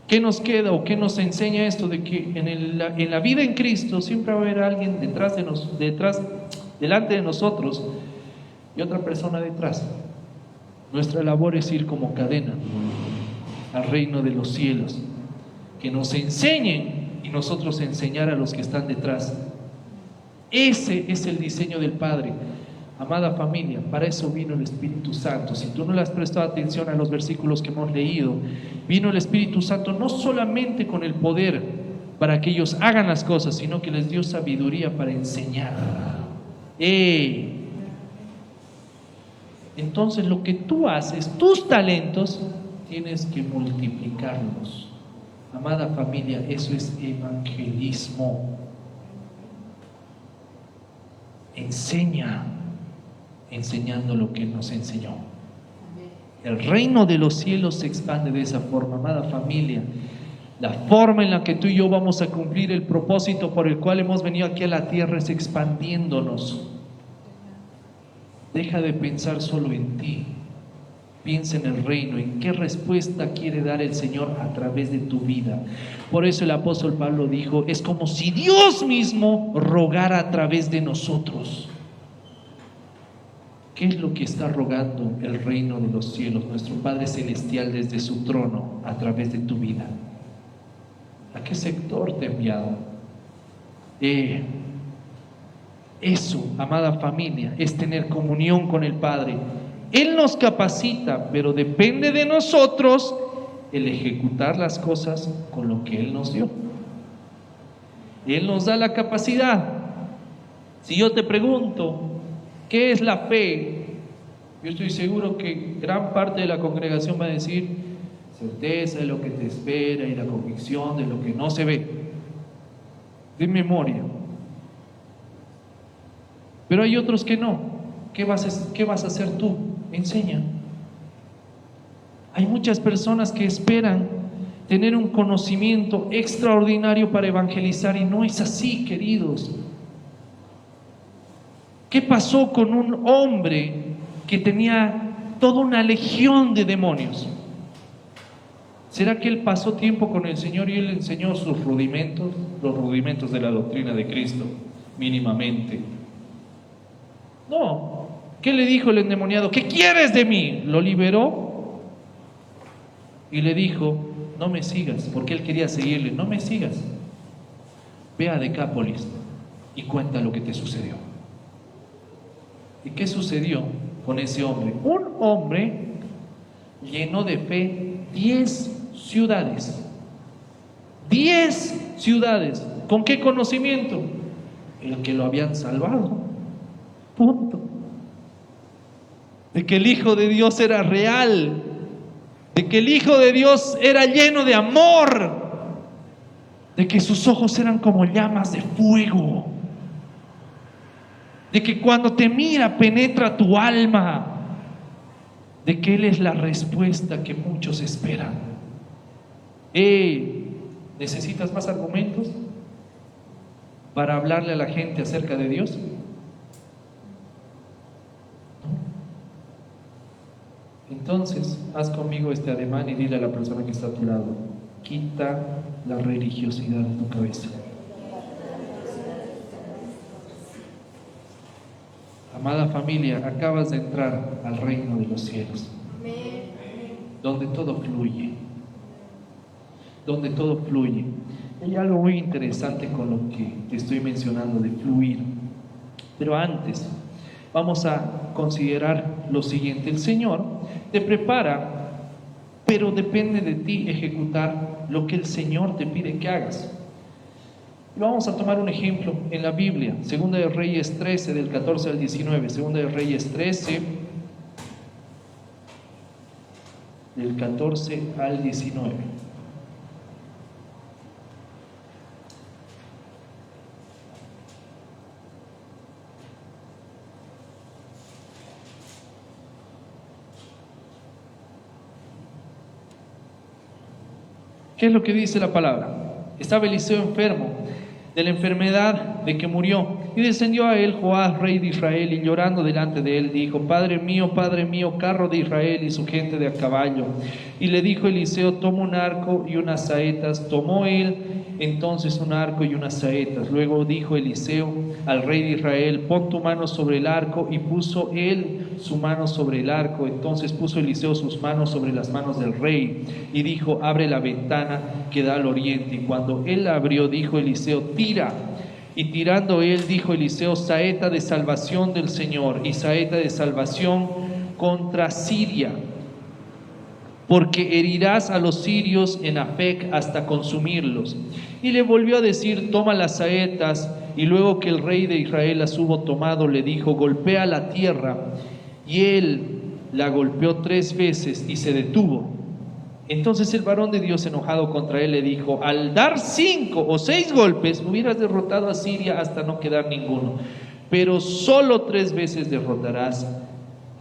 ¿Qué nos queda o qué nos enseña esto? De que en la vida en Cristo siempre va a haber alguien delante de nosotros y otra persona detrás. Nuestra labor es ir como cadena al reino de los cielos, que nos enseñen y nosotros enseñar a los que están detrás. Ese es el diseño del Padre. Amada familia, para eso vino el Espíritu Santo. Si tú no le has prestado atención a los versículos que hemos leído, vino el Espíritu Santo no solamente con el poder para que ellos hagan las cosas, sino que les dio sabiduría para enseñar. Entonces lo que tú haces, tus talentos, tienes que multiplicarlos. Amada familia, eso es evangelismo. Enseña, enseñando lo que Él nos enseñó. El reino de los cielos se expande de esa forma, amada familia. La forma en la que tú y yo vamos a cumplir el propósito por el cual hemos venido aquí a la tierra es expandiéndonos. Deja de pensar solo en ti. Piensa en el reino, en qué respuesta quiere dar el Señor a través de tu vida. Por eso el apóstol Pablo dijo, es como si Dios mismo rogara a través de nosotros. ¿Qué es lo que está rogando el reino de los cielos, nuestro Padre Celestial desde su trono a través de tu vida? ¿A qué sector te ha enviado? Eso, amada familia, es tener comunión con el Padre. Él nos capacita, pero depende de nosotros el ejecutar las cosas con lo que Él nos dio. Él nos da la capacidad. Si yo te pregunto, ¿qué es la fe? Yo estoy seguro que gran parte de la congregación va a decir certeza de lo que te espera y la convicción de lo que no se ve, de memoria. Pero hay otros que no. ¿Qué vas a hacer tú? Enseña. Hay muchas personas que esperan tener un conocimiento extraordinario para evangelizar y no es así, queridos. ¿Qué pasó con un hombre que tenía toda una legión de demonios? ¿Será que él pasó tiempo con el Señor y él enseñó sus rudimentos, los rudimentos de la doctrina de Cristo, mínimamente? No. ¿Qué le dijo el endemoniado? ¿Qué quieres de mí? Lo liberó y le dijo, no me sigas, porque él quería seguirle. No me sigas, ve a Decápolis y cuenta lo que te sucedió. ¿Y qué sucedió con ese hombre? Un hombre llenó de fe 10 ciudades. 10 ciudades. ¿Con qué conocimiento? El que lo habían salvado. Punto. De que el Hijo de Dios era real, de que el Hijo de Dios era lleno de amor, de que sus ojos eran como llamas de fuego, de que cuando te mira penetra tu alma, de que Él es la respuesta que muchos esperan. ¿Necesitas más argumentos para hablarle a la gente acerca de Dios? Entonces, haz conmigo este ademán y dile a la persona que está a tu lado, quita la religiosidad de tu cabeza. Amada familia, acabas de entrar al reino de los cielos, donde todo fluye, donde todo fluye. Hay algo muy interesante con lo que te estoy mencionando de fluir. Pero antes, vamos a considerar lo siguiente. El Señor te prepara, pero depende de ti ejecutar lo que el Señor te pide que hagas. Vamos a tomar un ejemplo en la Biblia, Segunda de Reyes 13, del 14 al 19. Segunda de Reyes 13, del 14 al 19. ¿Qué es lo que dice la palabra? Estaba Eliseo enfermo de la enfermedad de que murió, y descendió a él Joás, rey de Israel, y llorando delante de él dijo: Padre mío, carro de Israel y su gente de a caballo. Y le dijo Eliseo: toma un arco y unas saetas. Tomó él entonces un arco y unas saetas. Luego dijo Eliseo al rey de Israel: pon tu mano sobre el arco. Y puso él su mano sobre el arco. Entonces puso Eliseo sus manos sobre las manos del rey y dijo: abre la ventana que da al oriente. Y cuando él la abrió, dijo Eliseo: tira. Y tirando él, dijo Eliseo: saeta de salvación del Señor y saeta de salvación contra Siria, porque herirás a los sirios en Afec hasta consumirlos. Y le volvió a decir: toma las saetas. Y luego que el rey de Israel las hubo tomado, le dijo: golpea la tierra. Y él la golpeó 3 veces y se detuvo. Entonces el varón de Dios, enojado contra él, le dijo: al dar 5 o 6 golpes hubieras derrotado a Siria hasta no quedar ninguno, pero solo 3 veces derrotarás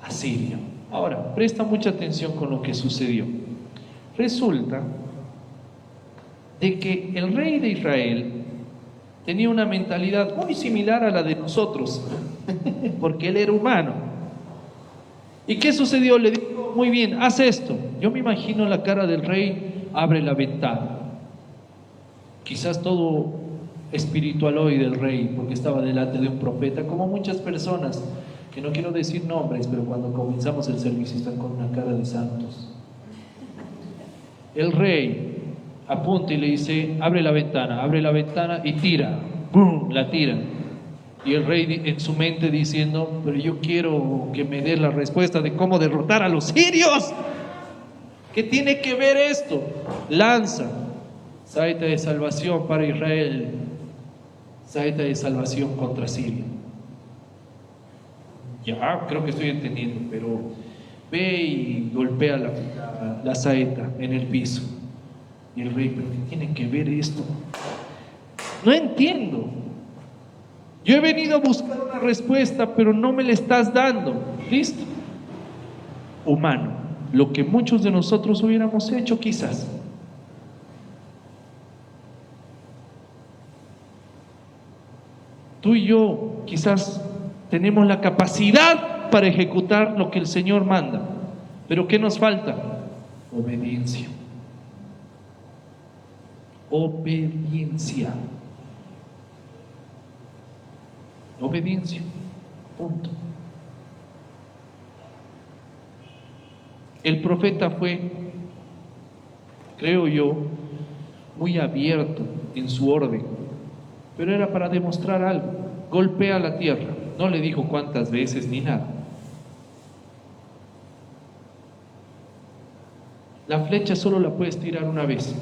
a Siria. Ahora, presta mucha atención con lo que sucedió. Resulta de que el rey de Israel tenía una mentalidad muy similar a la de nosotros, porque él era humano. ¿Y qué sucedió? Le dijo: muy bien, haz esto. Yo me imagino la cara del rey: abre la ventana. Quizás todo espiritual hoy del rey, porque estaba delante de un profeta, como muchas personas, que no quiero decir nombres, pero cuando comenzamos el servicio están con una cara de santos. El rey apunta y le dice: abre la ventana y tira. ¡Bum! La tira. Y el rey en su mente diciendo: pero yo quiero que me dé la respuesta de cómo derrotar a los sirios. ¿Qué tiene que ver esto? Lanza saeta de salvación para Israel, saeta de salvación contra Siria. Ya, creo que estoy entendiendo, pero ve y golpea la saeta en el piso. Y el rey: pero ¿qué tiene que ver esto? No entiendo. Yo he venido a buscar una respuesta, pero no me la estás dando. ¿Listo? Humano, lo que muchos de nosotros hubiéramos hecho quizás. Tú y yo quizás tenemos la capacidad para ejecutar lo que el Señor manda, pero ¿qué nos falta? Obediencia. Obediencia. Obediencia. Punto. El profeta fue, creo yo, muy abierto en su orden, pero era para demostrar algo. Golpea la tierra. No le dijo cuántas veces ni nada. La flecha solo la puedes tirar una vez,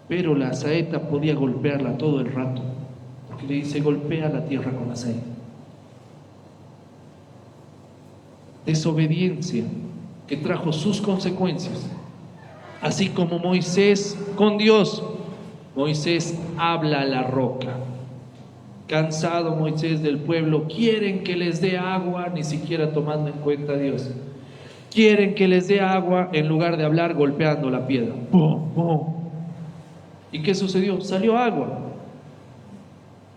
pero la saeta podía golpearla todo el rato, porque le dice: golpea la tierra con la saeta. Desobediencia que trajo sus consecuencias. Así como Moisés con Dios, Moisés habla a la roca. Cansado Moisés del pueblo, quieren que les dé agua, ni siquiera tomando en cuenta a Dios. Quieren que les dé agua, en lugar de hablar, golpeando la piedra. ¡Pum, pum! ¿Y qué sucedió? Salió agua,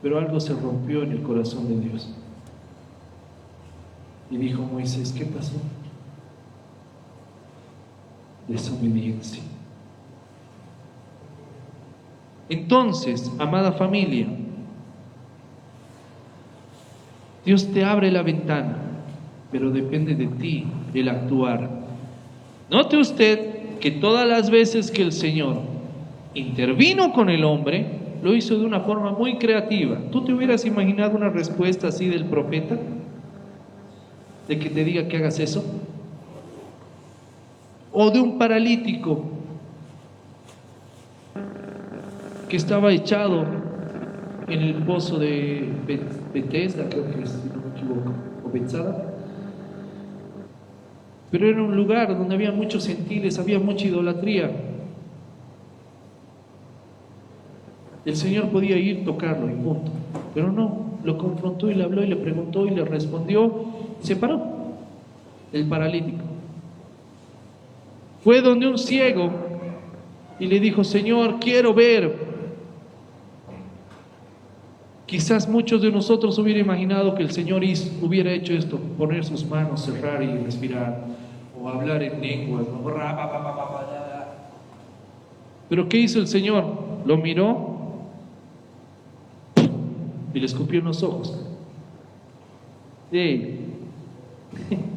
pero algo se rompió en el corazón de Dios. Y dijo Moisés: ¿qué pasó? Desobediencia. Entonces, amada familia, Dios te abre la ventana, pero depende de ti el actuar. Note usted que todas las veces que el Señor intervino con el hombre, lo hizo de una forma muy creativa. ¿Tú te hubieras imaginado una respuesta así del profeta? ¿De que te diga que hagas eso? ¿O de un paralítico que estaba echado en el pozo de Betesda, creo que es, si no me equivoco, o Bethsada? Pero era un lugar donde había muchos gentiles, había mucha idolatría. El Señor podía ir, tocarlo y punto. Pero no, lo confrontó y le habló y le preguntó y le respondió y se paró el paralítico. Fue donde un ciego y le dijo: Señor, quiero ver. Quizás muchos de nosotros hubieran imaginado que el Señor hubiera hecho esto: poner sus manos, cerrar y respirar, o hablar en lenguas, ¿no? Pero ¿qué hizo el Señor? Lo miró y le escupió en los ojos. Hey,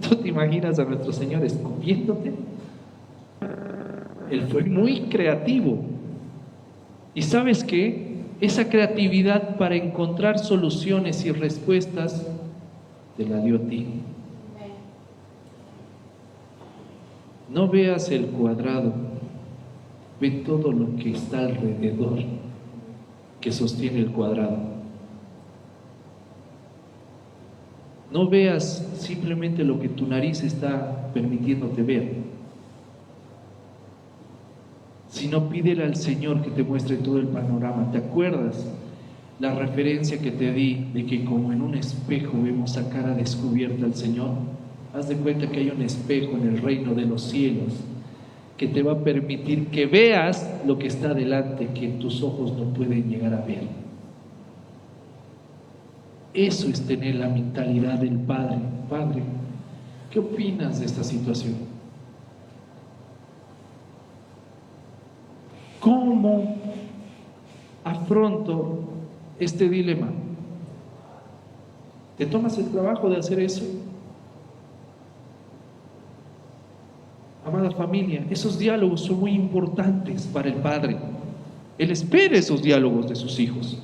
¿tú te imaginas a nuestro Señor escupiéndote? Él fue muy creativo. ¿Y sabes qué? Esa creatividad para encontrar soluciones y respuestas te la dio a ti. No veas el cuadrado, ve todo lo que está alrededor que sostiene el cuadrado. No veas simplemente lo que tu nariz está permitiéndote ver, sino pídele al Señor que te muestre todo el panorama. ¿Te acuerdas la referencia que te di de que como en un espejo vemos a cara descubierta al Señor? Haz de cuenta que hay un espejo en el reino de los cielos que te va a permitir que veas lo que está delante, que tus ojos no pueden llegar a ver. Eso es tener la mentalidad del Padre. Padre, ¿qué opinas de esta situación? ¿Cómo afronto este dilema? ¿Te tomas el trabajo de hacer eso? Amada familia, esos diálogos son muy importantes para el Padre. Él espera esos diálogos de sus hijos,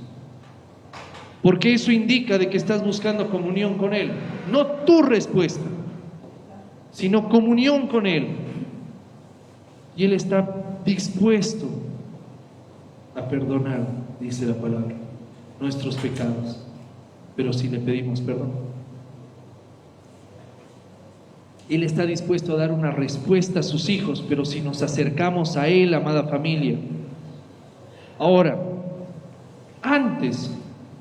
porque eso indica de que estás buscando comunión con Él. No tu respuesta, sino comunión con Él. Y Él está dispuesto a perdonar, dice la palabra, nuestros pecados, pero si le pedimos perdón. Él está dispuesto a dar una respuesta a sus hijos, pero si nos acercamos a Él, amada familia. Ahora, antes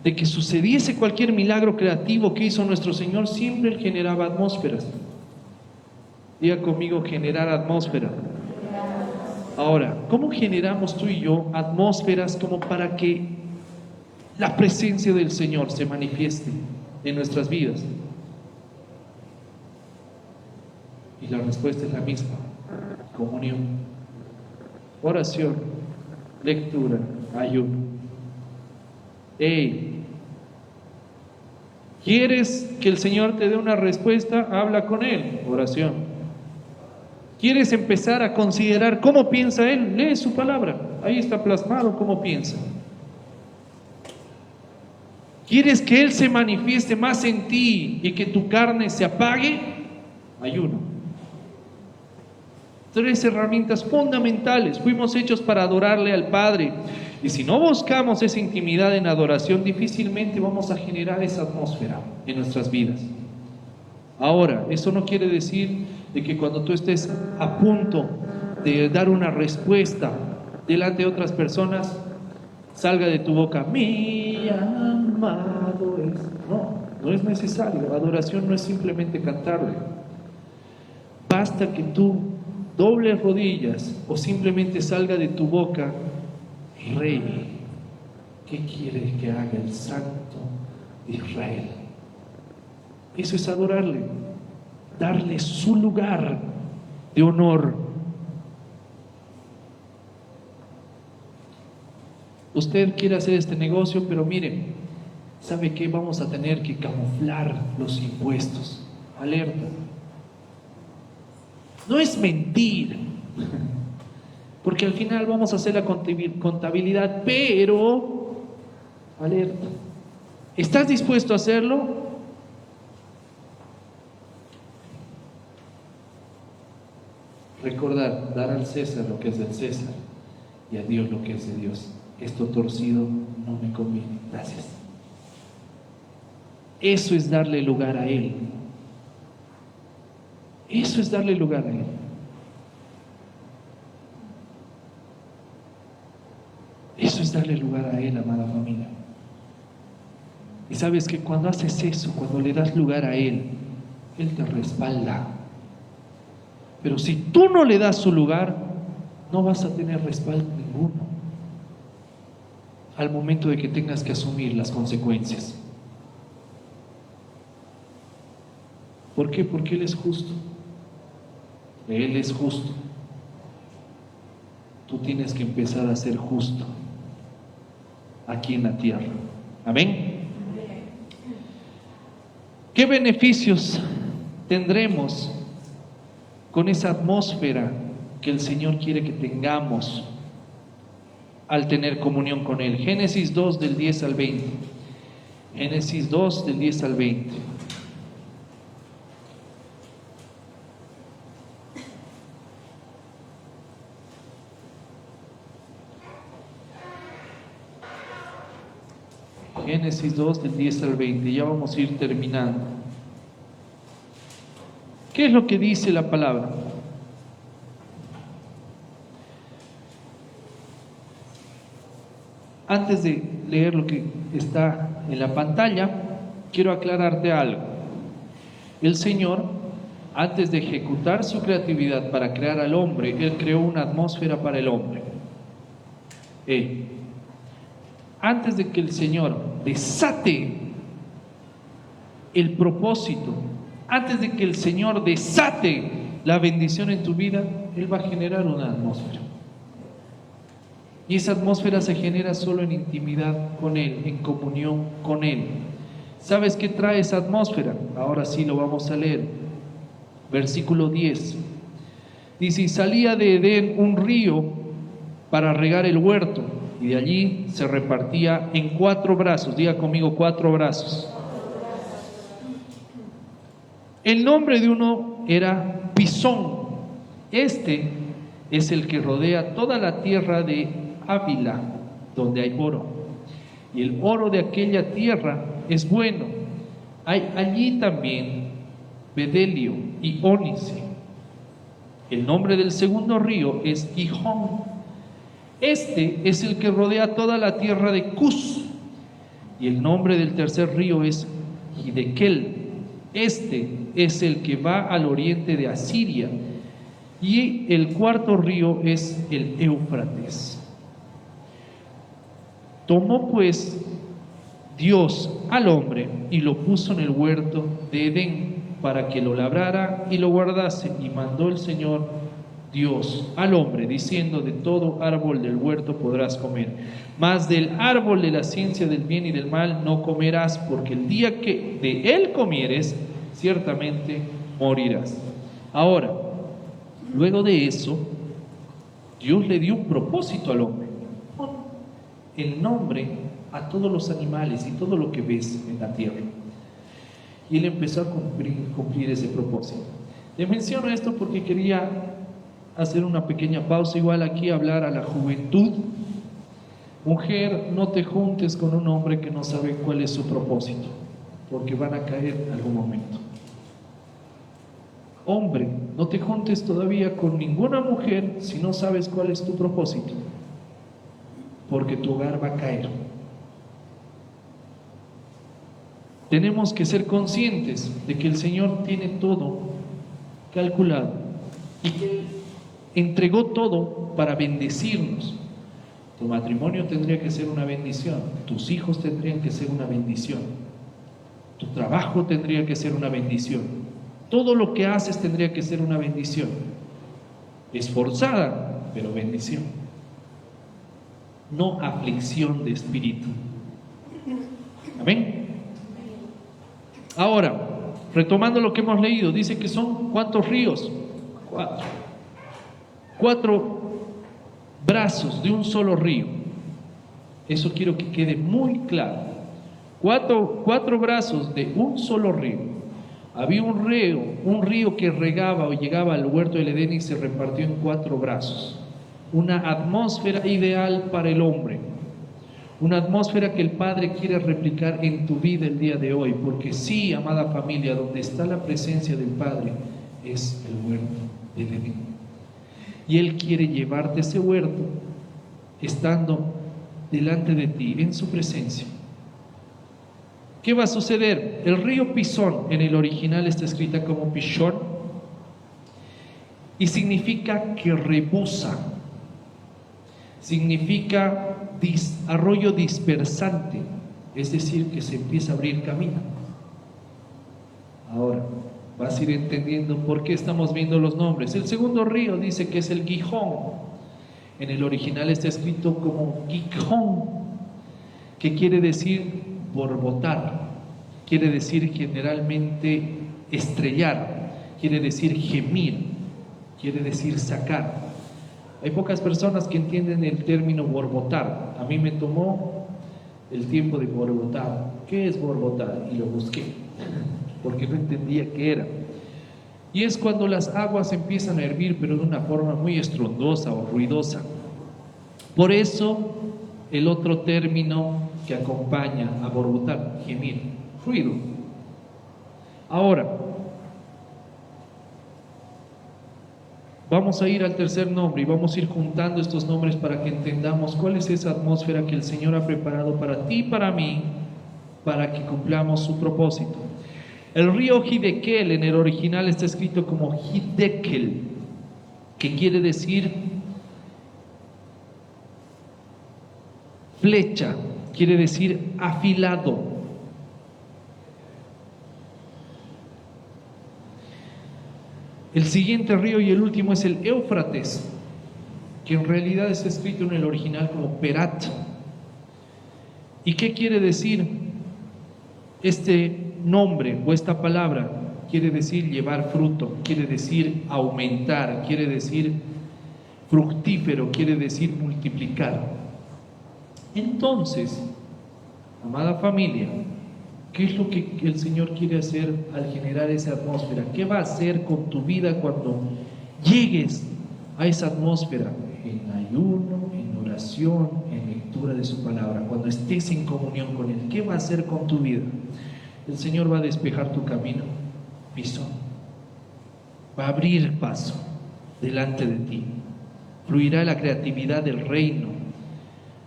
de que sucediese cualquier milagro creativo que hizo nuestro Señor, siempre Él generaba atmósferas. Diga conmigo: generar atmósfera. Ahora, ¿cómo generamos tú y yo atmósferas como para que la presencia del Señor se manifieste en nuestras vidas? Y la respuesta es la misma: comunión, oración, lectura, ayuno. Hey, ¿quieres que el Señor te dé una respuesta? Habla con Él, oración. ¿Quieres empezar a considerar cómo piensa Él? Lee su palabra, ahí está plasmado cómo piensa. ¿Quieres que Él se manifieste más en ti y que tu carne se apague? Ayuno. 3 herramientas fundamentales. Fuimos hechos para adorarle al Padre. Y si no buscamos esa intimidad en adoración, difícilmente vamos a generar esa atmósfera en nuestras vidas. Ahora, eso no quiere decir de que cuando tú estés a punto de dar una respuesta delante de otras personas, salga de tu boca: mi amado es. No, no es necesario. Adoración no es simplemente cantarle. Basta que tú dobles rodillas o simplemente salga de tu boca: Rey, ¿qué quiere que haga el Santo de Israel? Eso es adorarle, darle su lugar de honor. Usted quiere hacer este negocio, pero miren, ¿sabe qué? Vamos a tener que camuflar los impuestos. Alerta. No es mentir, porque al final vamos a hacer la contabilidad, pero alerta. ¿Estás dispuesto a hacerlo? Recordar, dar al César lo que es del César y a Dios lo que es de Dios. Esto torcido no me conviene. Gracias. Eso es darle lugar a Él. Eso es darle lugar a Él. Eso es darle lugar a Él, amada familia. Y sabes que cuando haces eso, cuando le das lugar a Él, Él te respalda. Pero si tú no le das su lugar, no vas a tener respaldo ninguno al momento de que tengas que asumir las consecuencias. ¿Por qué? Porque Él es justo. Él es justo. Tú tienes que empezar a ser justo aquí en la tierra. Amén. ¿Qué beneficios tendremos con esa atmósfera que el Señor quiere que tengamos al tener comunión con Él? Génesis 2 del 10 al 20. Génesis 2 del 10 al 20. Génesis 2 del 10 al 20. Ya vamos a ir terminando. ¿Qué es lo que dice la palabra? Antes de leer lo que está en la pantalla, quiero aclararte algo. El Señor, antes de ejecutar su creatividad para crear al hombre, Él creó una atmósfera para el hombre. Antes de que el Señor desate el propósito, antes de que el Señor desate la bendición en tu vida, Él va a generar una atmósfera. Y esa atmósfera se genera solo en intimidad con Él, en comunión con Él. ¿Sabes qué trae esa atmósfera? Ahora sí lo vamos a leer. Versículo 10. Dice: y salía de Edén un río para regar el huerto, y de allí se repartía en 4 brazos. Diga conmigo, 4 brazos. El nombre de uno era Pisón. Este es el que rodea toda la tierra de Ávila, donde hay oro. Y el oro de aquella tierra es bueno. Hay allí también bedelio y ónice. El nombre del segundo río es Gihón. Este es el que rodea toda la tierra de Cus. Y el nombre del tercer río es Hidekel. Este es el que va al oriente de Asiria. Y el cuarto río es el Éufrates. Tomó pues Dios al hombre y lo puso en el huerto de Edén para que lo labrara y lo guardase. Y mandó el Señor Dios al hombre, diciendo: de todo árbol del huerto podrás comer, mas del árbol de la ciencia del bien y del mal no comerás, porque el día que de él comieres, ciertamente morirás. Ahora, luego de eso, Dios le dio un propósito al hombre. Pon el nombre a todos los animales y todo lo que ves en la tierra. Y él empezó a cumplir ese propósito. Le menciono esto porque quería hacer una pequeña pausa, igual aquí hablar a la juventud. Mujer, no te juntes con un hombre que no sabe cuál es su propósito, porque van a caer en algún momento. Hombre, no te juntes todavía con ninguna mujer si no sabes cuál es tu propósito, porque tu hogar va a caer. Tenemos que ser conscientes de que el Señor tiene todo calculado y que entregó todo para bendecirnos. Tu matrimonio tendría que ser una bendición, tus hijos tendrían que ser una bendición, tu trabajo tendría que ser una bendición, todo lo que haces tendría que ser una bendición, esforzada, pero bendición, no aflicción de espíritu. Amén. Ahora, retomando lo que hemos leído, dice que son ¿cuántos ríos? Cuatro. Cuatro brazos de un solo río. Eso quiero que quede muy claro. Cuatro brazos de un solo río. Había un río que regaba o llegaba al huerto del Edén y se repartió en cuatro brazos. Una atmósfera ideal para el hombre. Una atmósfera que el Padre quiere replicar en tu vida el día de hoy. Porque sí, amada familia, donde está la presencia del Padre es el huerto del Edén. Y Él quiere llevarte a ese huerto estando delante de ti, en su presencia. ¿Qué va a suceder? El río Pisón en el original está escrita como Pishón y significa que rebosa, significa arroyo dispersante, es decir, que se empieza a abrir camino. Ahora, vas a ir entendiendo por qué estamos viendo los nombres. El segundo río dice que es el Gijón. En el original está escrito como Gijón, que quiere decir borbotar, quiere decir generalmente estrellar, quiere decir gemir, quiere decir sacar. Hay pocas personas que entienden el término borbotar. A mí me tomó el tiempo de borbotar. ¿Qué es borbotar? Y lo busqué, porque no entendía qué era. Y es cuando las aguas empiezan a hervir, pero de una forma muy estrondosa o ruidosa. Por eso, el otro término que acompaña a borbotar, gemir, ruido. Ahora, vamos a ir al tercer nombre y vamos a ir juntando estos nombres para que entendamos cuál es esa atmósfera que el Señor ha preparado para ti y para mí, para que cumplamos su propósito. El río Hidekel en el original está escrito como Hidekel, que quiere decir flecha, quiere decir afilado. El siguiente río y el último es el Éufrates, que en realidad está escrito en el original como Perat. ¿Y qué quiere decir este nombre o esta palabra? Quiere decir llevar fruto, quiere decir aumentar, quiere decir fructífero, quiere decir multiplicar. Entonces, amada familia, ¿qué es lo que el Señor quiere hacer al generar esa atmósfera? ¿Qué va a hacer con tu vida cuando llegues a esa atmósfera? En ayuno, en oración, en lectura de su palabra, cuando estés en comunión con Él, ¿qué va a hacer con tu vida? El Señor va a despejar tu camino, Pisón. Va a abrir paso delante de ti. Fluirá la creatividad del reino.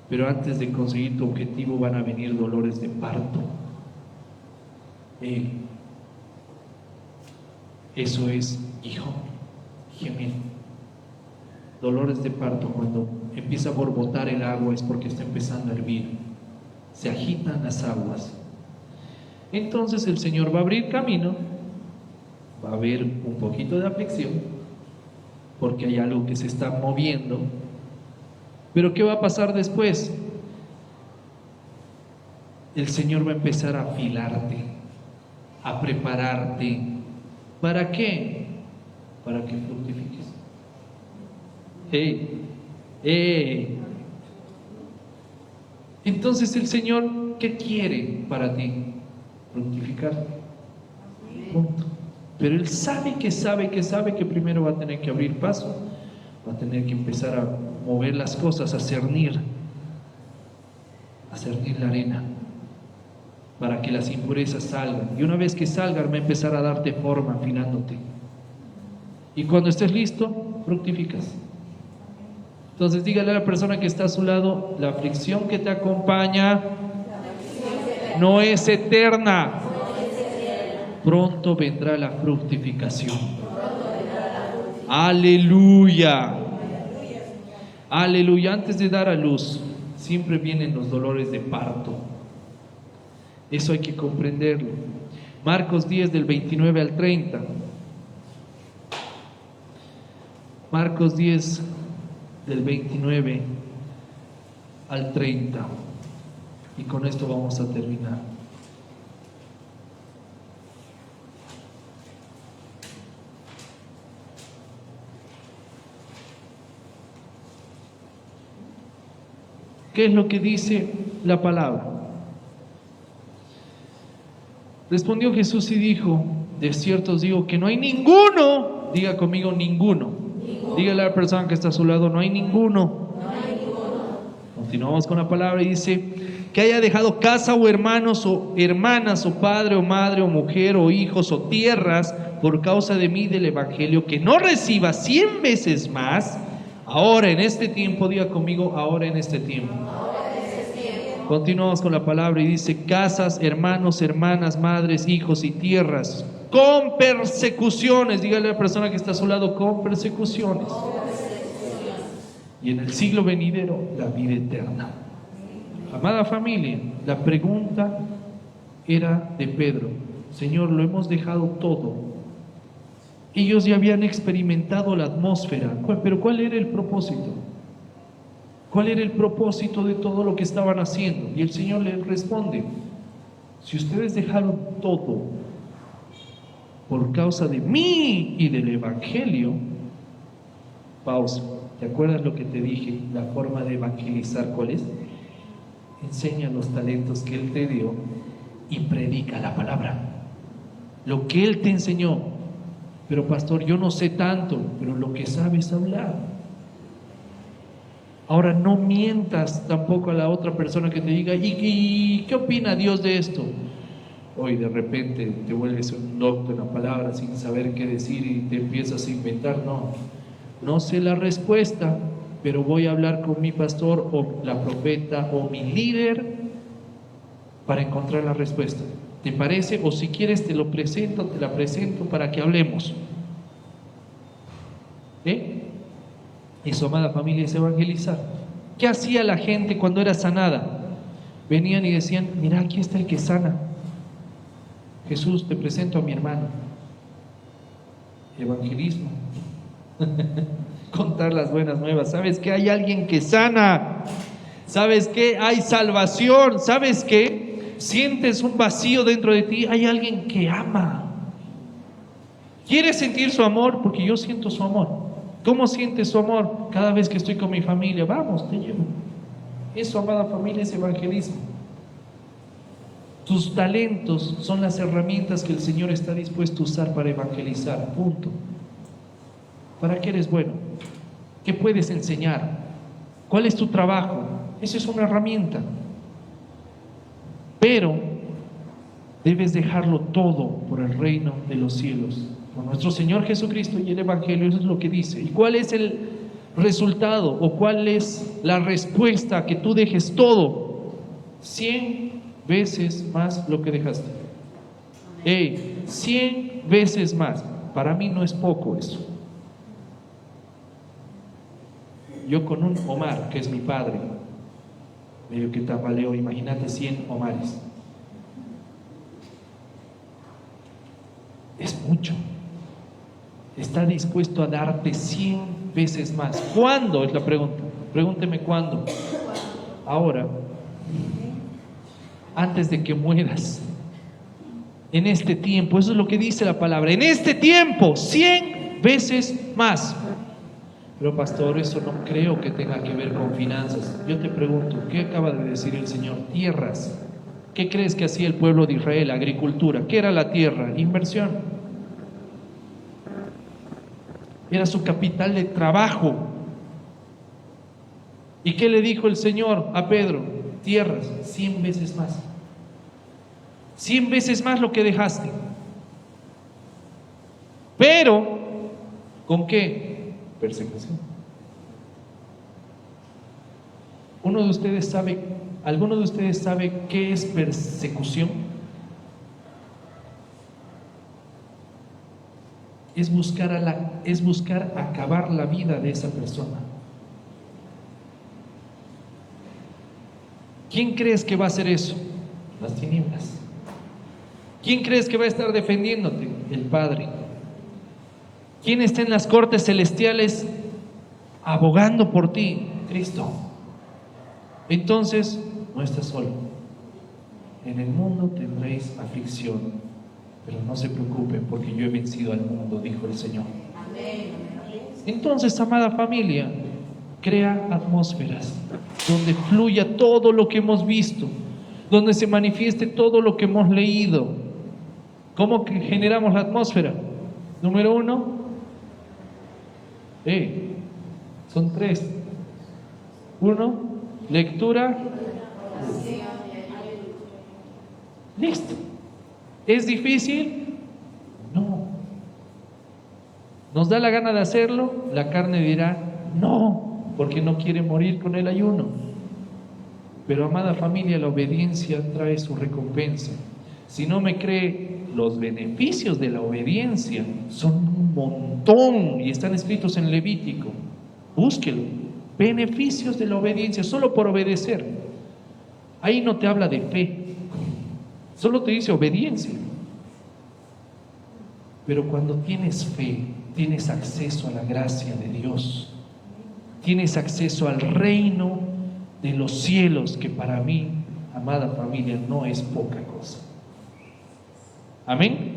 Pero antes de conseguir tu objetivo van a venir dolores de parto. Eso es Gijón, gemir. Dolores de parto, cuando empieza a borbotar el agua es porque está empezando a hervir. Se agitan las aguas. Entonces el Señor va a abrir camino, va a haber un poquito de aflicción, porque hay algo que se está moviendo. Pero ¿qué va a pasar después? El Señor va a empezar a afilarte, a prepararte. ¿Para qué? Para que fructifiques. Entonces el Señor, ¿qué quiere para ti? Fructificar. Punto. Pero Él sabe que primero va a tener que abrir paso, va a tener que empezar a mover las cosas, a cernir la arena, para que las impurezas salgan. Y una vez que salgan, va a empezar a darte forma, afilándote. Y cuando estés listo, fructificas. Entonces dígale a la persona que está a su lado: la aflicción que te acompaña no es eterna. Pronto vendrá la fructificación. Aleluya. Aleluya. Antes de dar a luz, siempre vienen los dolores de parto. Eso hay que comprenderlo. Marcos 10 del 29 al 30. Marcos 10 del 29 al 30. Y con esto vamos a terminar. ¿Qué es lo que dice la palabra? Respondió Jesús y dijo: de cierto os digo que no hay ninguno, diga conmigo ninguno. Dígale a la persona que está a su lado: no hay ninguno. Continuamos con la palabra y dice: que haya dejado casa o hermanos o hermanas o padre o madre o mujer o hijos o tierras por causa de mí y del evangelio, que no reciba 100 veces más ahora en este tiempo. Diga conmigo: ahora en este tiempo. Continuamos con la palabra y dice: casas, hermanos, hermanas, madres, hijos y tierras con persecuciones. Dígale a la persona que está a su lado: con persecuciones. Y en el siglo venidero, la vida eterna. Amada familia, la pregunta era de Pedro: Señor, lo hemos dejado todo. Ellos ya habían experimentado la atmósfera, pero ¿cuál era el propósito? ¿Cuál era el propósito de todo lo que estaban haciendo? Y el Señor les responde: si ustedes dejaron todo por causa de mí y del evangelio, pausa. ¿Te acuerdas lo que te dije? La forma de evangelizar, ¿cuál es? Enseña los talentos que Él te dio y predica la palabra. Lo que Él te enseñó. Pero pastor, yo no sé tanto, pero lo que sabes hablar. Ahora no mientas tampoco a la otra persona que te diga: ¿y qué opina Dios de esto? Hoy de repente te vuelves un doctor en la palabra sin saber qué decir y te empiezas a inventar. No sé la respuesta, pero voy a hablar con mi pastor o la profeta o mi líder para encontrar la respuesta. ¿Te parece? O si quieres te la presento para que hablemos. Eso, amada familia, es evangelizar. ¿Qué hacía la gente cuando era sanada? Venían y decían: mira, aquí está el que sana. Jesús, te presento a mi hermano. Evangelismo. Contar las buenas nuevas. ¿Sabes qué? Hay alguien que sana. ¿Sabes qué? Hay salvación. ¿Sabes qué? Sientes un vacío dentro de ti. Hay alguien que ama. ¿Quieres sentir su amor? Porque yo siento su amor. ¿Cómo sientes su amor? Cada vez que estoy con mi familia. Vamos, te llevo. Eso, amada familia, es evangelismo. Tus talentos son las herramientas que el Señor está dispuesto a usar para evangelizar. Punto. ¿Para qué eres bueno? ¿Qué puedes enseñar? ¿Cuál es tu trabajo? Esa es una herramienta. Pero debes dejarlo todo por el reino de los cielos, por nuestro Señor Jesucristo y el Evangelio. Eso es lo que dice. ¿Y cuál es el resultado o cuál es la respuesta a que tú dejes todo? 100 veces más lo que dejaste. 100 veces más. Para mí no es poco eso. Yo con un Omar, que es mi padre, medio que tambaleo, imagínate 100 Omares. Es mucho. Está dispuesto a darte 100 veces más. ¿Cuándo? Es la pregunta. Pregúnteme cuándo. Ahora, antes de que mueras. En este tiempo, eso es lo que dice la palabra. En este tiempo, 100 veces más. Pero pastor, eso no creo que tenga que ver con finanzas. Yo te pregunto, ¿qué acaba de decir el Señor? Tierras. ¿Qué crees que hacía el pueblo de Israel? Agricultura. ¿Qué era la tierra? Inversión. Era su capital de trabajo. ¿Y qué le dijo el Señor a Pedro? Tierras, 100 veces más. 100 veces más lo que dejaste. Pero, ¿con qué? Persecución. ¿Alguno de ustedes sabe qué es persecución? Es buscar acabar la vida de esa persona. ¿Quién crees que va a hacer eso? Las tinieblas. ¿Quién crees que va a estar defendiéndote? El Padre. ¿Quién está en las cortes celestiales abogando por ti? Cristo. Entonces, no estás solo. En el mundo tendréis aflicción, pero no se preocupen porque yo he vencido al mundo, dijo el Señor. Entonces, amada familia, crea atmósferas. donde fluya todo lo que hemos visto, donde se manifieste todo lo que hemos leído. ¿Cómo que generamos la atmósfera? Número 1, son 3. 1, lectura. Listo. ¿Es difícil? No. ¿Nos da la gana de hacerlo? La carne dirá no, porque no quiere morir con el ayuno. Pero, amada familia, la obediencia trae su recompensa. Si no me cree, los beneficios de la obediencia son un montón y están escritos en Levítico. Búsquelo. Beneficios de la obediencia, solo por obedecer. Ahí no te habla de fe, solo te dice obediencia. Pero cuando tienes fe, tienes acceso a la gracia de Dios, tienes acceso al reino de los cielos, que para mí, amada familia, no es poca cosa. Amén.